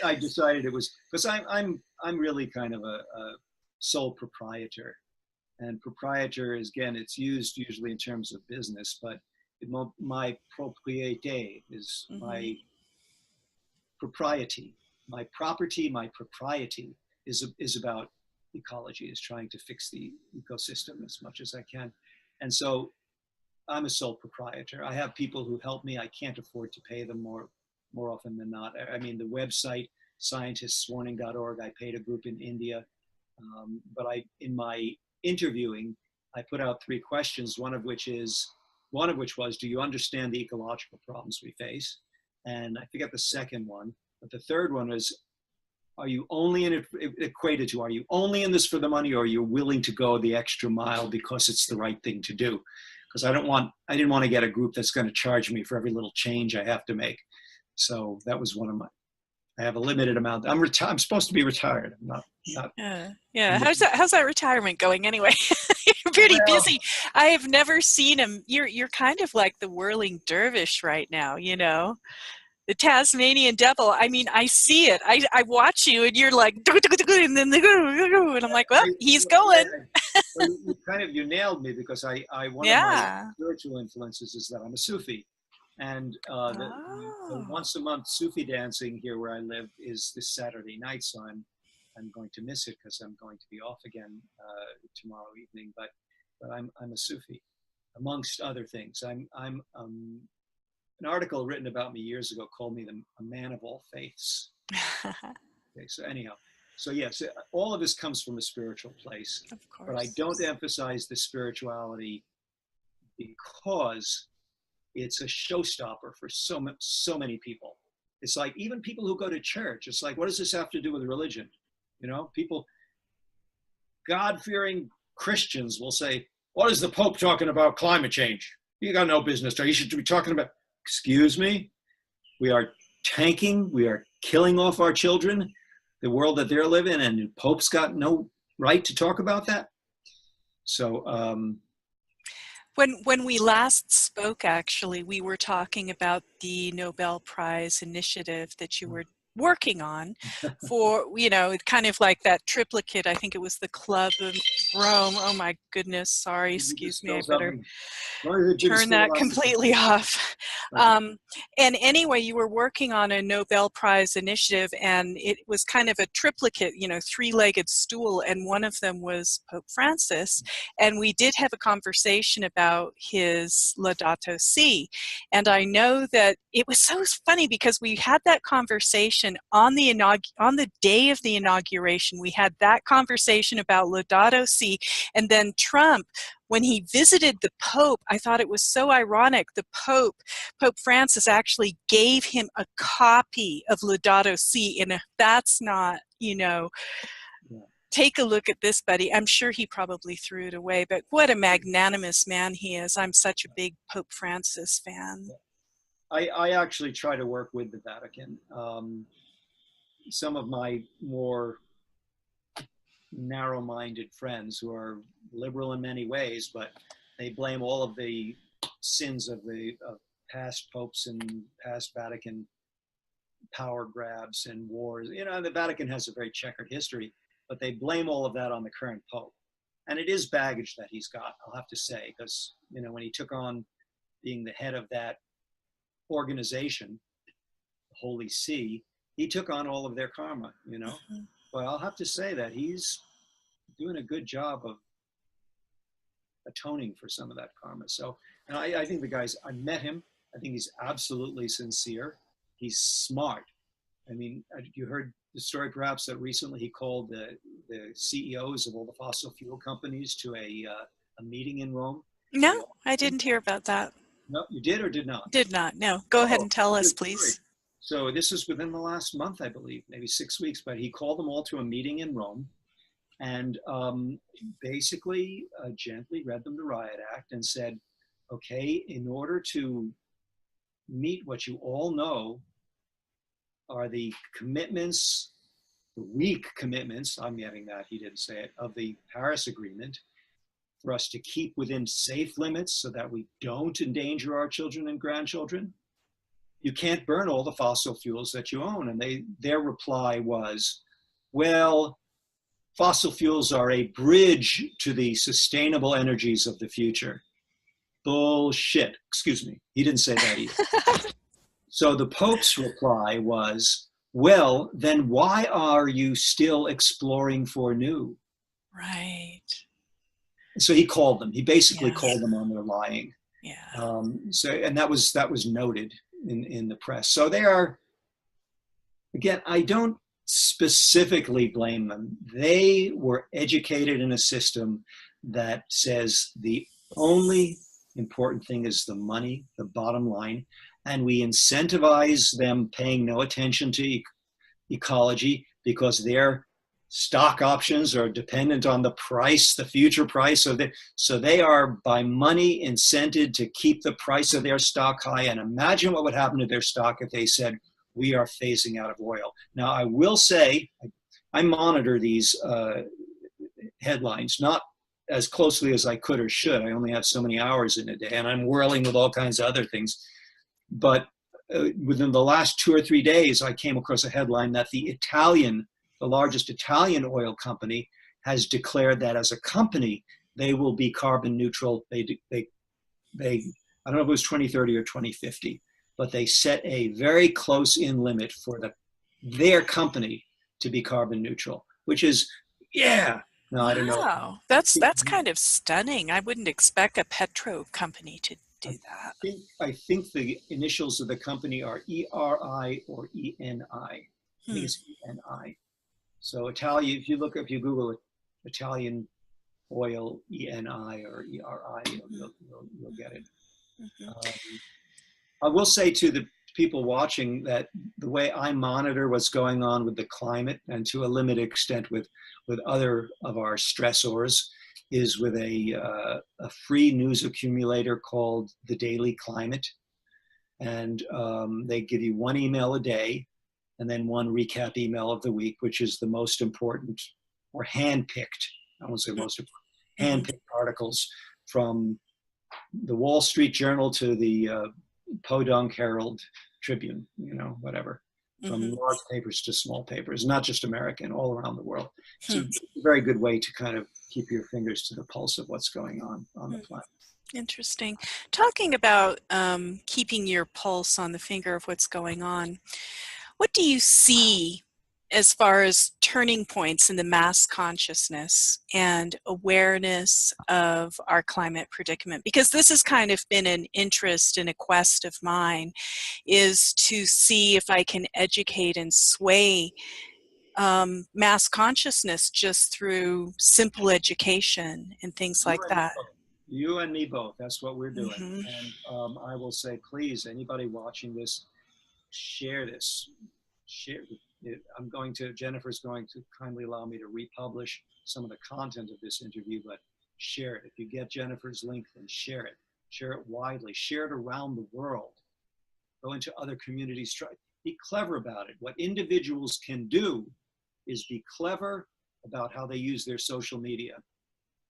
I decided it was, because I'm really kind of a sole proprietor. And proprietor is, again, it's used usually in terms of business, but my propriété is my propriety. My property, my propriety is about ecology, is trying to fix the ecosystem as much as I can. And so I'm a sole proprietor. I have people who help me. I can't afford to pay them more often than not. I mean, the website, scientistswarning.org, I paid a group in India. But in my interviewing, I put out 3 questions, one of which was, do you understand the ecological problems we face? And I forget the second one. But the third one is, are you only in it equated to, are you only in this for the money, or are you willing to go the extra mile because it's the right thing to do? Because I didn't want to get a group that's going to charge me for every little change I have to make. So that was one of my, I have a limited amount. I'm supposed to be retired. I'm not. Yeah. How's that retirement going anyway? You're pretty busy. I have never seen him. You're kind of like the whirling dervish right now, the Tasmanian devil. I mean, I see it. I watch you, and you're like, and then and I'm like, well, he's going. Well, you nailed me, because one of my spiritual influences is that I'm a Sufi, and the once a month Sufi dancing here where I live is this Saturday night. So I'm going to miss it because I'm going to be off again tomorrow evening. But I'm a Sufi, amongst other things. I'm an article written about me years ago called me a man of all faiths. Okay, so anyhow, so yes, all of this comes from a spiritual place. Of course. But I don't emphasize the spirituality because it's a showstopper for so many people. It's like, even people who go to church, it's like, what does this have to do with religion? People, God-fearing Christians will say, what is the Pope talking about climate change? You got no business to. You should be talking about, excuse me, we are tanking, we are killing off our children, the world that they're living in, and the Pope's got no right to talk about that. So when we last spoke, actually, we were talking about the Nobel Prize initiative that you were working on for, kind of like that triplicate. I think it was the Club of Rome. Oh my goodness, sorry, excuse me, I better turn that completely off. And anyway, you were working on a Nobel Prize initiative, and it was kind of a triplicate, 3-legged stool, and one of them was Pope Francis. And we did have a conversation about his Laudato Si. And I know that it was so funny because we had that conversation inauguration, on the day of the inauguration, we had that conversation about Laudato Si, and then Trump, when he visited the Pope, I thought it was so ironic. The Pope Francis, actually gave him a copy of Laudato Si, and if that's not, take a look at this, buddy. I'm sure he probably threw it away, but what a magnanimous man he is. I'm such a big Pope Francis fan. I actually try to work with the Vatican. Some of my more narrow-minded friends who are liberal in many ways, but they blame all of the sins of past popes and past Vatican power grabs and wars. The Vatican has a very checkered history, but they blame all of that on the current pope. And it is baggage that he's got, I'll have to say, because, when he took on being the head of that organization, the Holy See, he took on all of their karma, Mm-hmm. But I'll have to say that he's doing a good job of atoning for some of that karma. So, and I think I met him. I think he's absolutely sincere. He's smart. I mean, you heard the story perhaps that recently he called the CEOs of all the fossil fuel companies to a meeting in Rome. No, I didn't hear about that. No, you did or did not? Did not, no. Go ahead and tell us, please. So this is within the last month, I believe, maybe 6 weeks, but he called them all to a meeting in Rome and basically gently read them the Riot Act and said, okay, in order to meet what you all know are the commitments, the weak commitments, I'm getting that, he didn't say it, of the Paris Agreement, for us to keep within safe limits so that we don't endanger our children and grandchildren. You can't burn all the fossil fuels that you own. And their reply was, well, fossil fuels are a bridge to the sustainable energies of the future. Bullshit. Excuse me. He didn't say that either. So the Pope's reply was, well, then why are you still exploring for new? Right. So he called them. He basically called them on their lying. Yeah. And that was noted in the press. So they are, again, I don't specifically blame them. They were educated in a system that says the only important thing is the money, the bottom line, and we incentivize them paying no attention to ecology because their stock options are dependent on the price, the future price of it. So they are by money incented to keep the price of their stock high. And imagine what would happen to their stock if they said, we are phasing out of oil. Now, I will say, I monitor these headlines, not as closely as I could or should. I only have so many hours in a day, and I'm whirling with all kinds of other things. But within the last 2 or 3 days, I came across a headline that the largest Italian oil company has declared that as a company, they will be carbon neutral. They I don't know if it was 2030 or 2050, but they set a very close in limit for their company to be carbon neutral, which is, no, I don't know. Wow, that's kind of stunning. I wouldn't expect a petro company to do that. I think the initials of the company are ERI or ENI. I think it's ENI. So Italian, if you Google it, Italian oil, ENI or ERI, you'll get it. Mm-hmm. I will say to the people watching that the way I monitor what's going on with the climate, and to a limited extent with other of our stressors, is with a free news accumulator called The Daily Climate. And they give you one email a day and then one recap email of the week, which is the most important or handpicked, I won't say most important, handpicked articles from the Wall Street Journal to the Podunk Herald Tribune, whatever, from large papers to small papers, not just American, all around the world. So it's a very good way to kind of keep your fingers to the pulse of what's going on the planet. Interesting. Talking about keeping your pulse on the finger of what's going on, what do you see as far as turning points in the mass consciousness and awareness of our climate predicament, because this has kind of been an interest and a quest of mine, is to see if I can educate and sway mass consciousness just through simple education and things like that. You and me both. That's what we're doing. Mm-hmm. And I will say, please, anybody watching this, share this. Share it. Jennifer's going to kindly allow me to republish some of the content of this interview, but share it. If you get Jennifer's link, then share it. Share it widely. Share it around the world. Go into other communities. Be clever about it. What individuals can do is be clever about how they use their social media.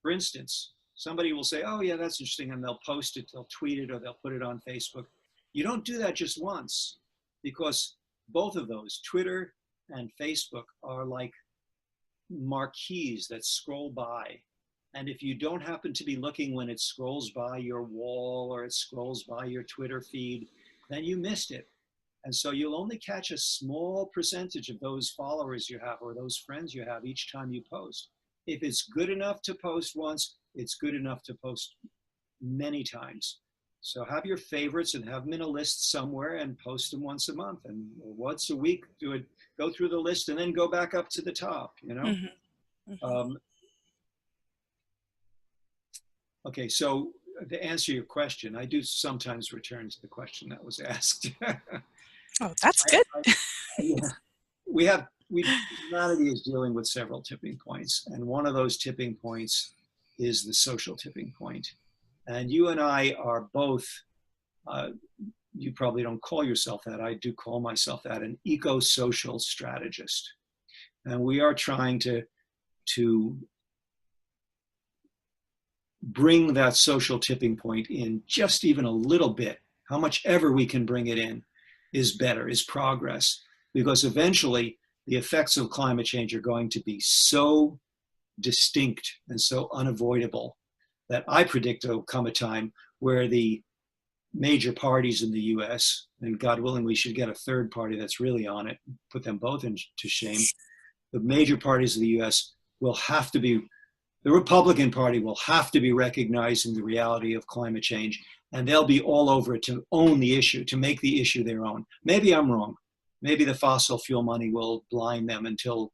For instance, somebody will say, oh yeah, that's interesting, and they'll post it, they'll tweet it, or they'll put it on Facebook. You don't do that just once, because both of those, Twitter and Facebook, are like marquees that scroll by. And if you don't happen to be looking when it scrolls by your wall or it scrolls by your Twitter feed, then you missed it. And so you'll only catch a small percentage of those followers you have or those friends you have each time you post. If it's good enough to post once, it's good enough to post many times. So have your favorites and have them in a list somewhere and post them once a month and once a week. Go through the list and then go back up to the top, you know? Mm-hmm. Mm-hmm. Okay, so to answer your question, I do sometimes return to the question that was asked. Oh, that's good. Yeah. Humanity is dealing with several tipping points, and one of those tipping points is the social tipping point. And you and I are both, you probably don't call yourself that, I do call myself that, an eco-social strategist. And we are trying to bring that social tipping point in just even a little bit. How much ever we can bring it in is better, is progress. Because eventually the effects of climate change are going to be so distinct and so unavoidable that I predict there will come a time where the major parties in the US, and God willing, we should get a third party that's really on it, put them both into shame. The major parties of the US will have to be, the Republican Party will have to be recognizing the reality of climate change, and they'll be all over it to own the issue, to make the issue their own. Maybe I'm wrong. Maybe the fossil fuel money will blind them until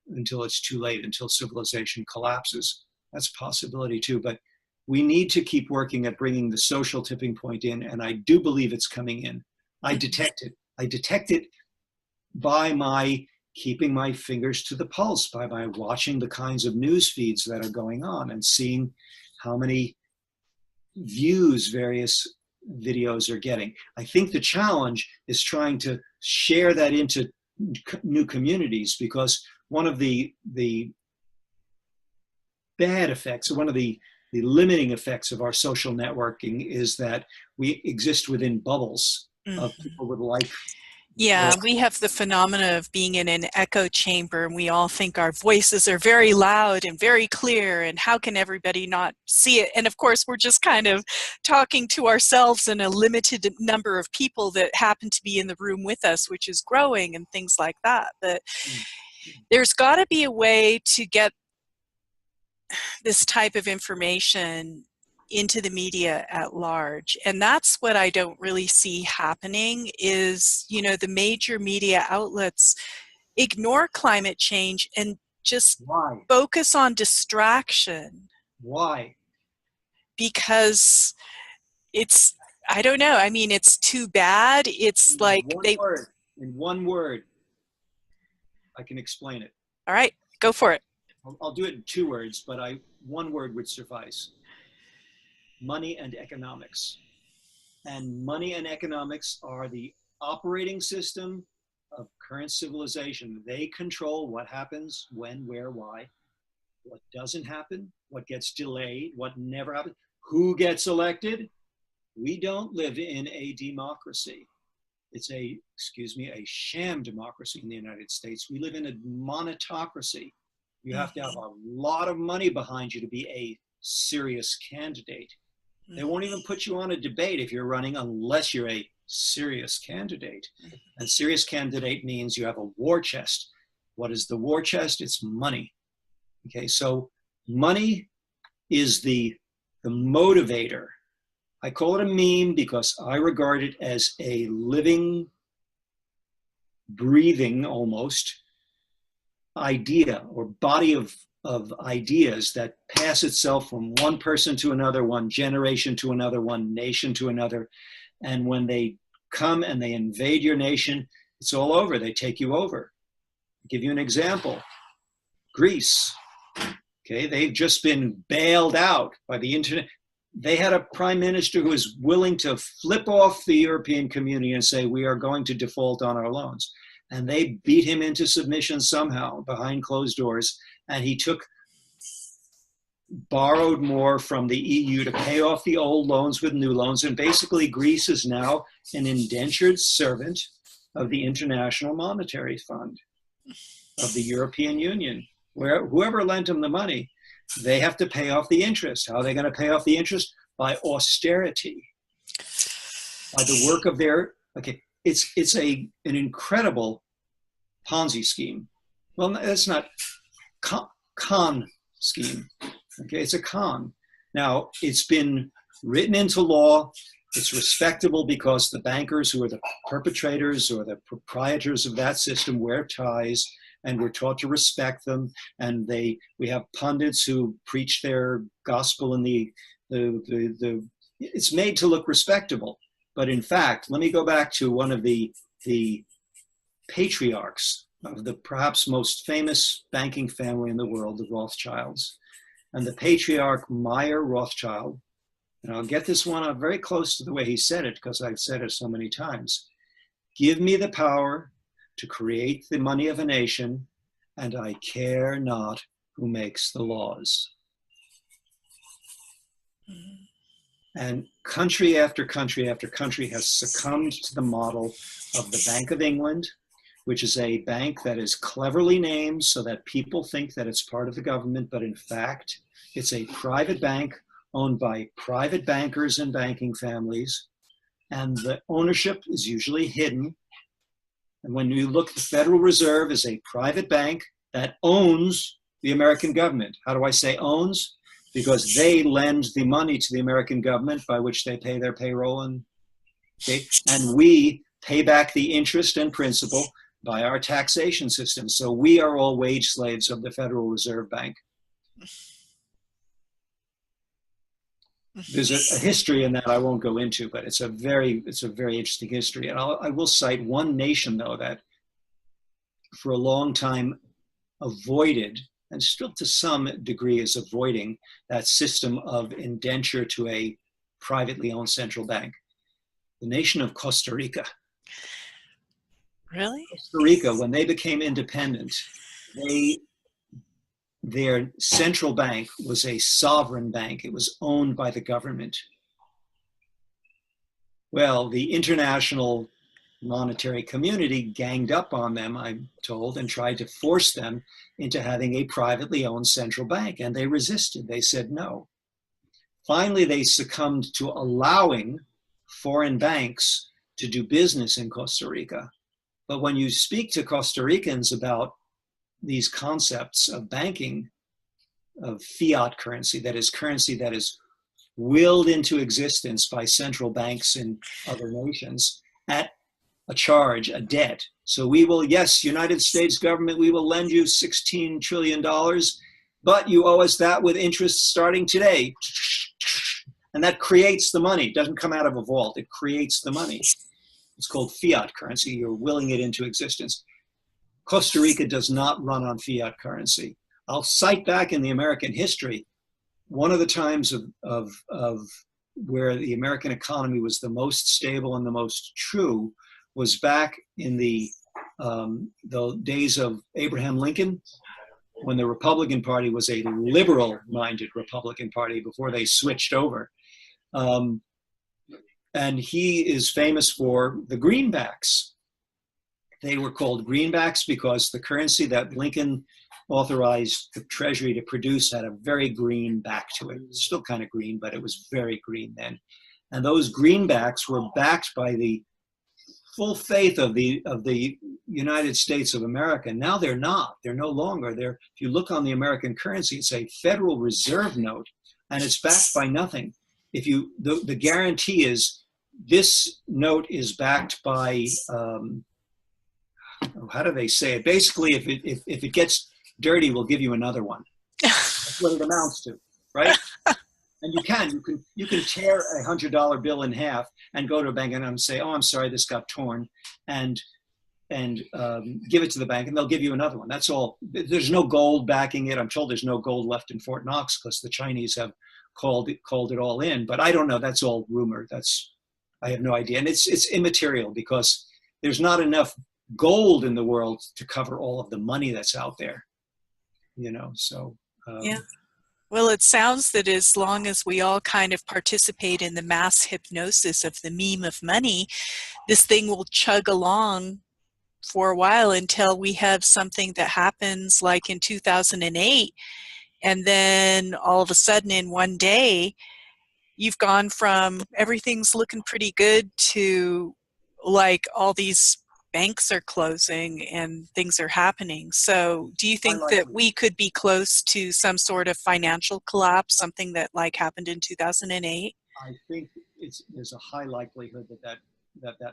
it's too late, until civilization collapses. That's a possibility too, but we need to keep working at bringing the social tipping point in, and I do believe it's coming in. I detect it. I detect it by my keeping my fingers to the pulse, by my watching the kinds of news feeds that are going on and seeing how many views various videos are getting. I think the challenge is trying to share that into new communities, because one of the bad effects, one of the limiting effects of our social networking is that we exist within bubbles of people with like. Yeah, we have the phenomena of being in an echo chamber, and we all think our voices are very loud and very clear, and how can everybody not see it? And of course, we're just kind of talking to ourselves and a limited number of people that happen to be in the room with us, which is growing and things like that. But there's got to be a way to get this type of information into the media at large. And that's what I don't really see happening is, you know, the major media outlets ignore climate change and just focus on distraction. Why? Because it's, I don't know, I mean, it's too bad. It's like in one word, I can explain it. All right, go for it. I'll do it in 2 words, but one word would suffice. Money and economics. And money and economics are the operating system of current civilization. They control what happens, when, where, why, what doesn't happen, what gets delayed, what never happens, who gets elected. We don't live in a democracy. It's a sham democracy in the United States. We live in a monetocracy. You have to have a lot of money behind you to be a serious candidate. They won't even put you on a debate if you're running unless you're a serious candidate. And serious candidate means you have a war chest. What is the war chest? It's money. Okay, so money is the motivator. I call it a meme because I regard it as a living, breathing almost idea or body of ideas that pass itself from one person to another, one generation to another, one nation to another. And when they come and they invade your nation, it's all over. They take you over. I'll give you an example. Greece. Okay, they've just been bailed out by the internet. They had a prime minister who was willing to flip off the European community and say, we are going to default on our loans. And they beat him into submission somehow behind closed doors. And he borrowed more from the EU to pay off the old loans with new loans. And basically, Greece is now an indentured servant of the International Monetary Fund, of the European Union, where whoever lent them the money, they have to pay off the interest. How are they going to pay off the interest? By austerity, by the work of their, okay, it's an incredible Ponzi scheme. Well, that's not con scheme. Okay, it's a con. Now, it's been written into law. It's respectable because the bankers who are the perpetrators or the proprietors of that system wear ties, and we're taught to respect them. And we have pundits who preach their gospel in it's made to look respectable. But in fact, let me go back to one of the patriarchs of the perhaps most famous banking family in the world, the Rothschilds. And the patriarch Meyer Rothschild, and I'll get this one up very close to the way he said it because I've said it so many times. Give me the power to create the money of a nation, and I care not who makes the laws. And country after country after country has succumbed to the model of the Bank of England, which is a bank that is cleverly named so that people think that it's part of the government, but in fact, it's a private bank owned by private bankers and banking families, and the ownership is usually hidden. And when you look, the Federal Reserve is a private bank that owns the American government. How do I say owns? Because they lend the money to the American government by which they pay their payroll, and we pay back the interest and principal by our taxation system. So we are all wage slaves of the Federal Reserve Bank. There's a history in that I won't go into, but it's a very interesting history. And I will cite one nation, though, that for a long time avoided, and still to some degree is avoiding, that system of indenture to a privately owned central bank. The nation of Costa Rica. Really? Costa Rica, when they became independent, their central bank was a sovereign bank. It was owned by the government. Well, the international monetary community ganged up on them, I'm told, and tried to force them into having a privately owned central bank, and they resisted. They said no. Finally, they succumbed to allowing foreign banks to do business in Costa Rica. But when you speak to Costa Ricans about these concepts of banking, of fiat currency that is willed into existence by central banks in other nations at a charge, a debt. So we will, yes, United States government, we will lend you $16 trillion, but you owe us that with interest starting today. And that creates the money. It doesn't come out of a vault. It creates the money. It's called fiat currency. You're willing it into existence. Costa Rica does not run on fiat currency. I'll cite back in the American history, one of the times of where the American economy was the most stable and the most true was back in the days of Abraham Lincoln, when the Republican Party was a liberal-minded Republican Party before they switched over. And he is famous for the greenbacks. They were called greenbacks because the currency that Lincoln authorized the Treasury to produce had a very green back to it. It's still kind of green, but it was very green then. And those greenbacks were backed by the full faith of the United States of America. Now they're not. They're no longer. They're, if you look on the American currency, it's a Federal Reserve note, and it's backed by nothing. If you, the guarantee is this note is backed by, how do they say it? Basically, if it gets dirty, we'll give you another one. That's what it amounts to, right? And you can tear a $100 bill in half and go to a bank and say, oh, I'm sorry, this got torn, and give it to the bank, and they'll give you another one. That's all. There's no gold backing it. I'm told there's no gold left in Fort Knox because the Chinese have called it all in. But I don't know. That's all rumor. I have no idea. And it's immaterial because there's not enough gold in the world to cover all of the money that's out there. So. Yeah. Well, it sounds that as long as we all kind of participate in the mass hypnosis of the meme of money, this thing will chug along for a while until we have something that happens like in 2008. And then all of a sudden in one day, you've gone from everything's looking pretty good to like all these banks are closing and things are happening. So do you think that we could be close to some sort of financial collapse, something that like happened in 2008? I think there's a high likelihood that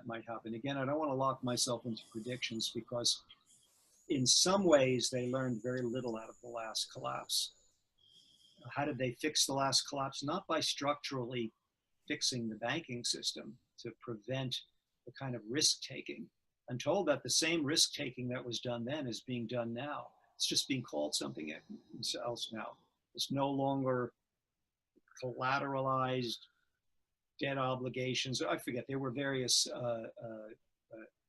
might happen. Again, I don't want to lock myself into predictions because in some ways they learned very little out of the last collapse. How did they fix the last collapse? Not by structurally fixing the banking system to prevent the kind of risk taking. I'm told that the same risk taking that was done then is being done now. It's just being called something else now. It's no longer collateralized debt obligations. I forget, there were various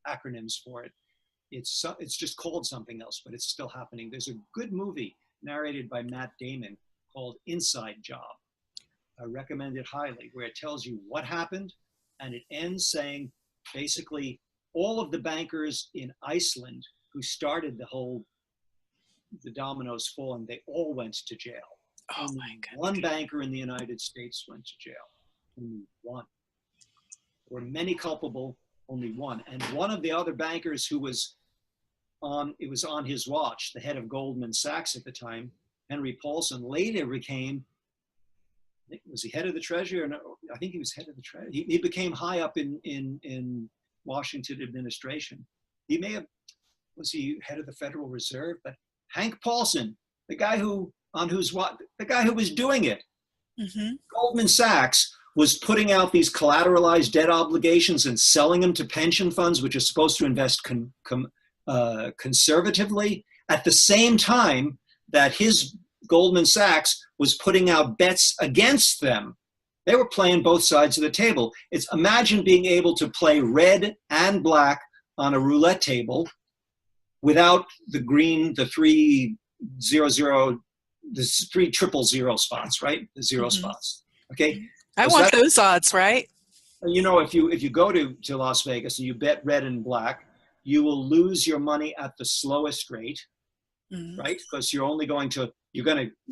acronyms for it. It's just called something else, but it's still happening. There's a good movie narrated by Matt Damon called Inside Job. I recommend it highly, where it tells you what happened, and it ends saying basically all of the bankers in Iceland who started the dominoes falling, they all went to jail. Oh Only my God. one banker in the United States went to jail. Only one. There were many culpable, only one. And one of the other bankers who was on his watch, the head of Goldman Sachs at the time, Henry Paulson, later became, was he head of the Treasury? Or no? I think he was head of the Treasury. He became high up in Washington administration. Was he head of the Federal Reserve? But Hank Paulson, the guy who was doing it, Goldman Sachs was putting out these collateralized debt obligations and selling them to pension funds, which are supposed to invest conservatively, at the same time that his Goldman Sachs was putting out bets against them. They were playing both sides of the table. Imagine being able to play red and black on a roulette table without the green, the three 0-0, the three 0-0 spots, right? The zero spots. Okay. I want those odds, right? If you go to Las Vegas and you bet red and black, you will lose your money at the slowest rate, right? Because you're going to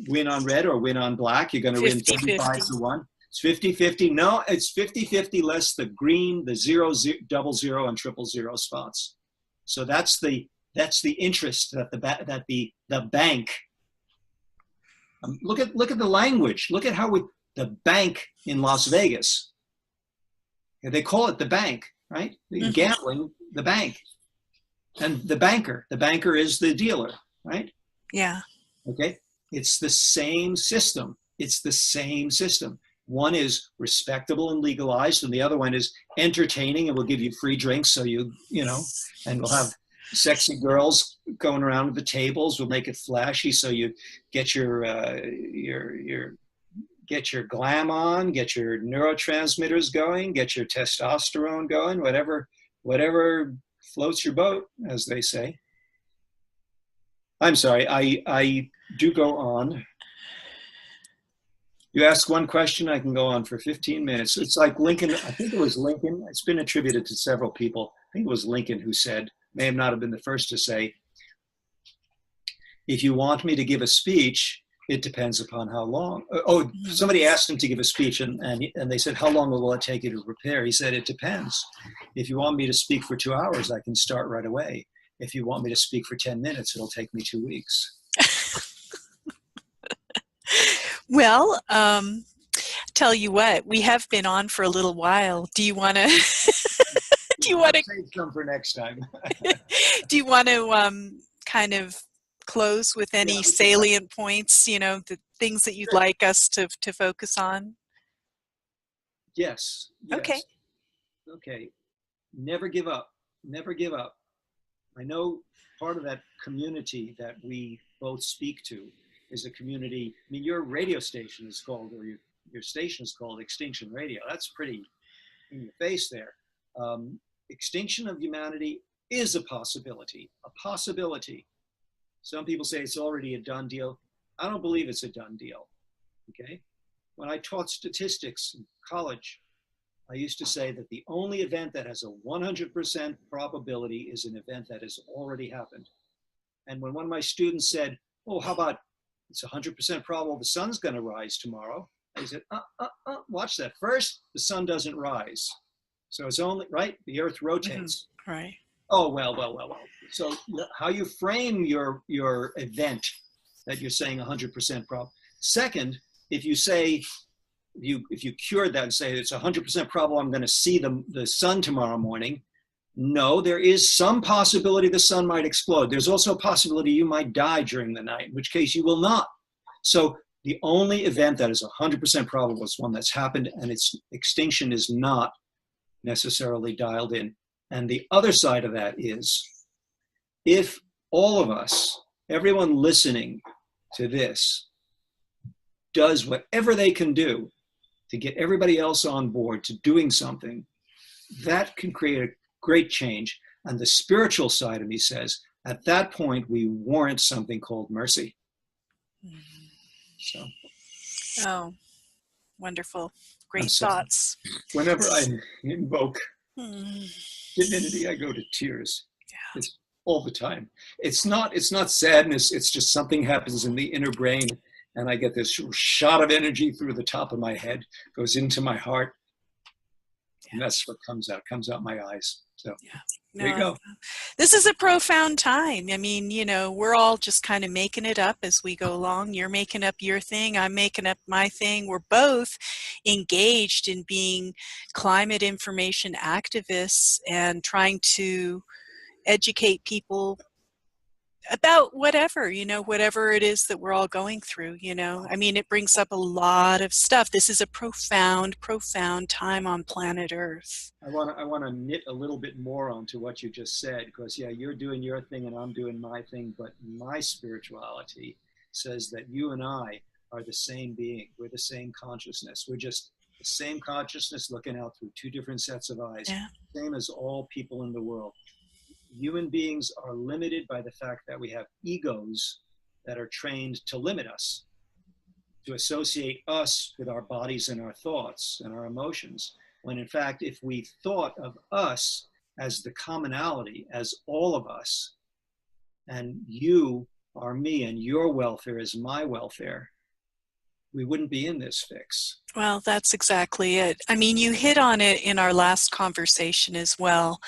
win on red or win on black. You're going to win 35-1. It's 50-50. No, it's 50-50 less the green, the 0-0, 0-0, and 0-0 spots. So that's the interest that the bank. Look at the language. Look at how the bank in Las Vegas. They call it the bank, right? Gambling, the bank, and the banker. The banker is the dealer, right? Yeah. Okay. It's the same system. It's the same system. One is respectable and legalized, and the other one is entertaining, and we'll give you free drinks, so and we'll have sexy girls going around at the tables. We'll make it flashy, so you get your glam on, get your neurotransmitters going, get your testosterone going, whatever floats your boat, as they say. I'm sorry, I do go on. You ask one question, I can go on for 15 minutes. It's like Lincoln, I think it was Lincoln, it's been attributed to several people. I think it was Lincoln who said, may have not have been the first to say, If you want me to give a speech, it depends upon how long. Oh, somebody asked him to give a speech, and they said, how long will it take you to prepare? He said, it depends. If you want me to speak for 2 hours, I can start right away. If you want me to speak for 10 minutes, it'll take me 2 weeks. Well, tell you what, we have been on for a little while. Do you want to? Do you want to save some for next time? Do you want to kind of close with any salient points? You know, the things that you'd like us to focus on. Yes. Okay. Okay. Never give up. Never give up. I know part of that community that we both speak to is a community. I mean, your radio station is called, or your station is called Extinction Radio. That's pretty in your face there. Extinction of humanity is a possibility. A possibility. Some people say it's already a done deal. I don't believe it's a done deal. Okay? When I taught statistics in college, I used to say that the only event that has a 100% probability is an event that has already happened. And when one of my students said, oh, how about it's 100% probable the sun's going to rise tomorrow, I said, watch that. First, the sun doesn't rise. So it's only, right? The earth rotates. Mm-hmm. Right. Oh, well. So how you frame your event that you're saying 100% probable. Second, if you say, if you cured that and say it's 100% probable I'm going to see the sun tomorrow morning, no, there is some possibility the sun might explode. There's also a possibility you might die during the night, in which case you will not. So the only event that is 100% probable is one that's happened, and its extinction is not necessarily dialed in. And the other side of that is, if all of us, everyone listening to this, does whatever they can do to get everybody else on board to doing something, that can create a great change. And the spiritual side of me says, at that point, we warrant something called mercy. So. Oh, wonderful. Great thoughts. Whenever I invoke divinity, I go to tears. Yeah. It's all the time. It's not sadness. It's just something happens in the inner brain, and I get this shot of energy through the top of my head, goes into my heart, and that's what comes out my eyes. So there you go. This is a profound time. I mean, you know, we're all just kind of making it up as we go along. You're making up your thing. I'm making up my thing. We're both engaged in being climate information activists and trying to educate people about whatever it is that we're all going through, I mean, it brings up a lot of stuff. This is a profound time on planet Earth. I want to knit a little bit more onto what you just said, because you're doing your thing and I'm doing my thing, but my spirituality says that you and I are the same being. We're the same consciousness. We're just the same consciousness looking out through two different sets of eyes, same as all people in the world. Human beings are limited by the fact that we have egos that are trained to limit us, to associate us with our bodies and our thoughts and our emotions, when in fact, if we thought of us as the commonality, as all of us, and you are me and your welfare is my welfare, we wouldn't be in this fix. Well, that's exactly it. I mean, you hit on it in our last conversation as well.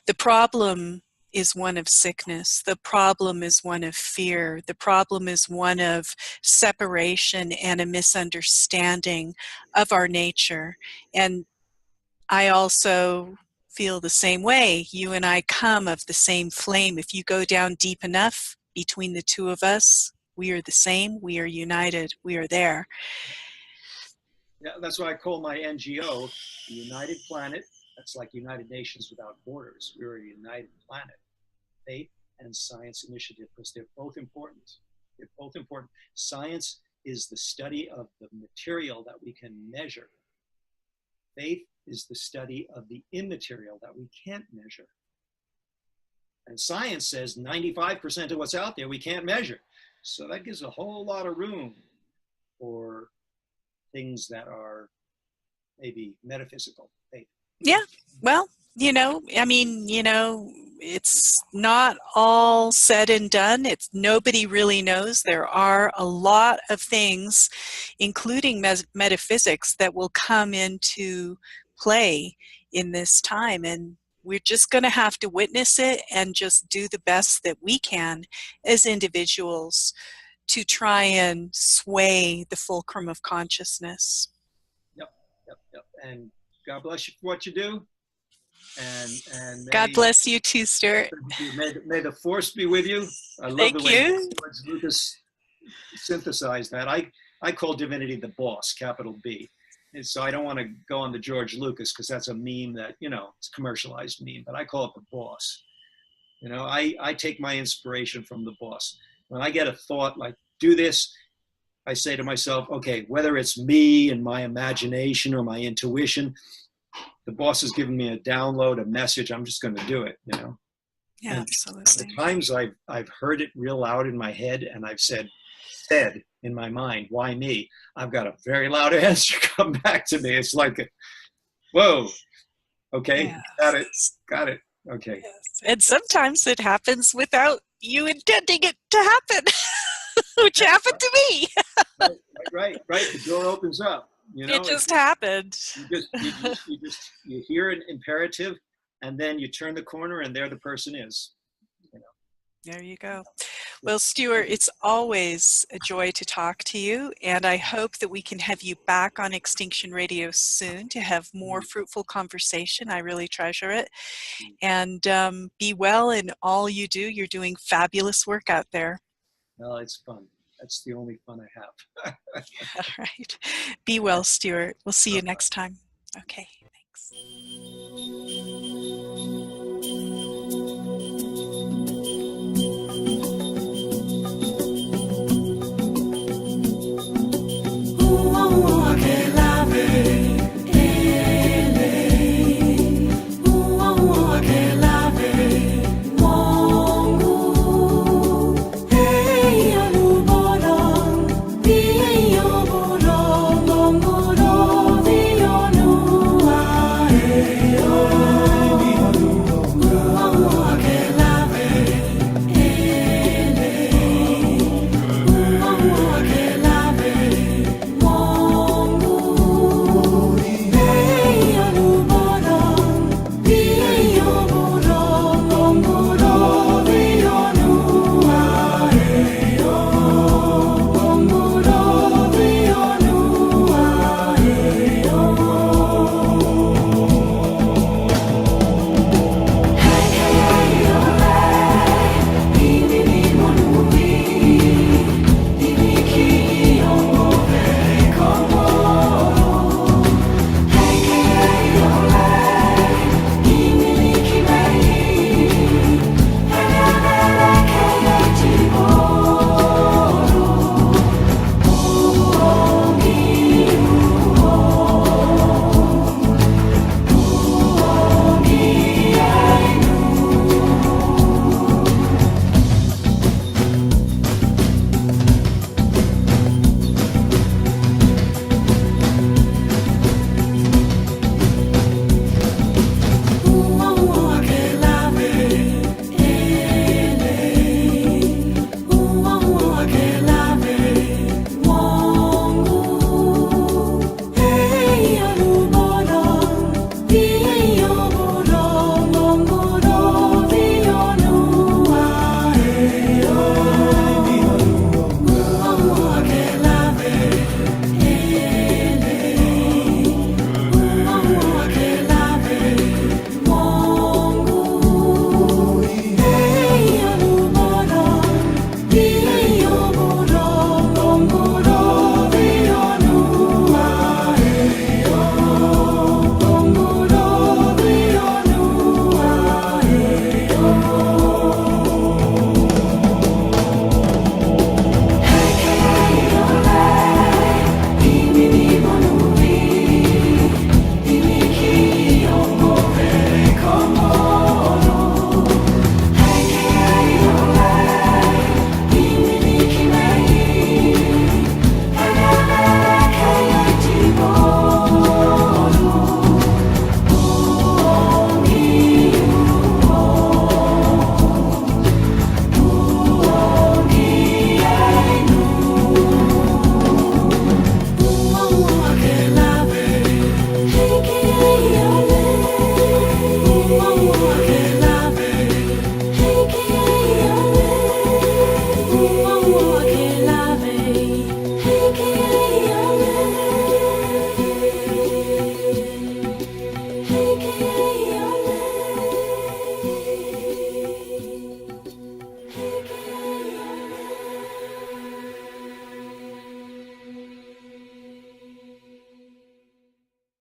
The problem is one of sickness. The problem is one of fear. The problem is one of separation and a misunderstanding of our nature. And I also feel the same way. You and I come of the same flame. If you go down deep enough between the two of us, we are the same. We are united. We are there. Yeah, that's why I call my NGO the United Planet. That's like United Nations Without Borders. We're a united planet. Faith and science initiative, because they're both important. They're both important. Science is the study of the material that we can measure. Faith is the study of the immaterial that we can't measure. And science says 95% of what's out there we can't measure. So that gives a whole lot of room for things that are maybe metaphysical. Faith. Yeah, well, I mean, it's not all said and done. Nobody really knows. There are a lot of things, including metaphysics, that will come into play in this time. And we're just going to have to witness it and just do the best that we can as individuals to try and sway the fulcrum of consciousness. Yep. And God bless you for what you do. And God bless you too, Stuart. May the force be with you. I love Thank the way you. George Lucas synthesized that. I call divinity the boss, capital B. And so I don't want to go on the George Lucas because that's a meme that, it's a commercialized meme, but I call it the boss. I take my inspiration from the boss. When I get a thought like, do this, I say to myself, okay, whether it's me and my imagination or my intuition, the boss has given me a download, a message, I'm just going to do it, Yeah, and absolutely. the times I've heard it real loud in my head and I've said in my mind, why me? I've got a very loud answer come back to me. It's like, whoa, okay, Yes. got it, okay. Yes. And sometimes it happens without you intending it to happen, which happened to me. Right. The door opens up. It just happened. You hear an imperative, and then you turn the corner, and there the person is. There you go. Well, Stuart, it's always a joy to talk to you, and I hope that we can have you back on Extinction Radio soon to have more fruitful conversation. I really treasure it. And be well in all you do. You're doing fabulous work out there. Well, it's fun. That's the only fun I have. All right. Be well, Stuart. We'll see you next time. Okay.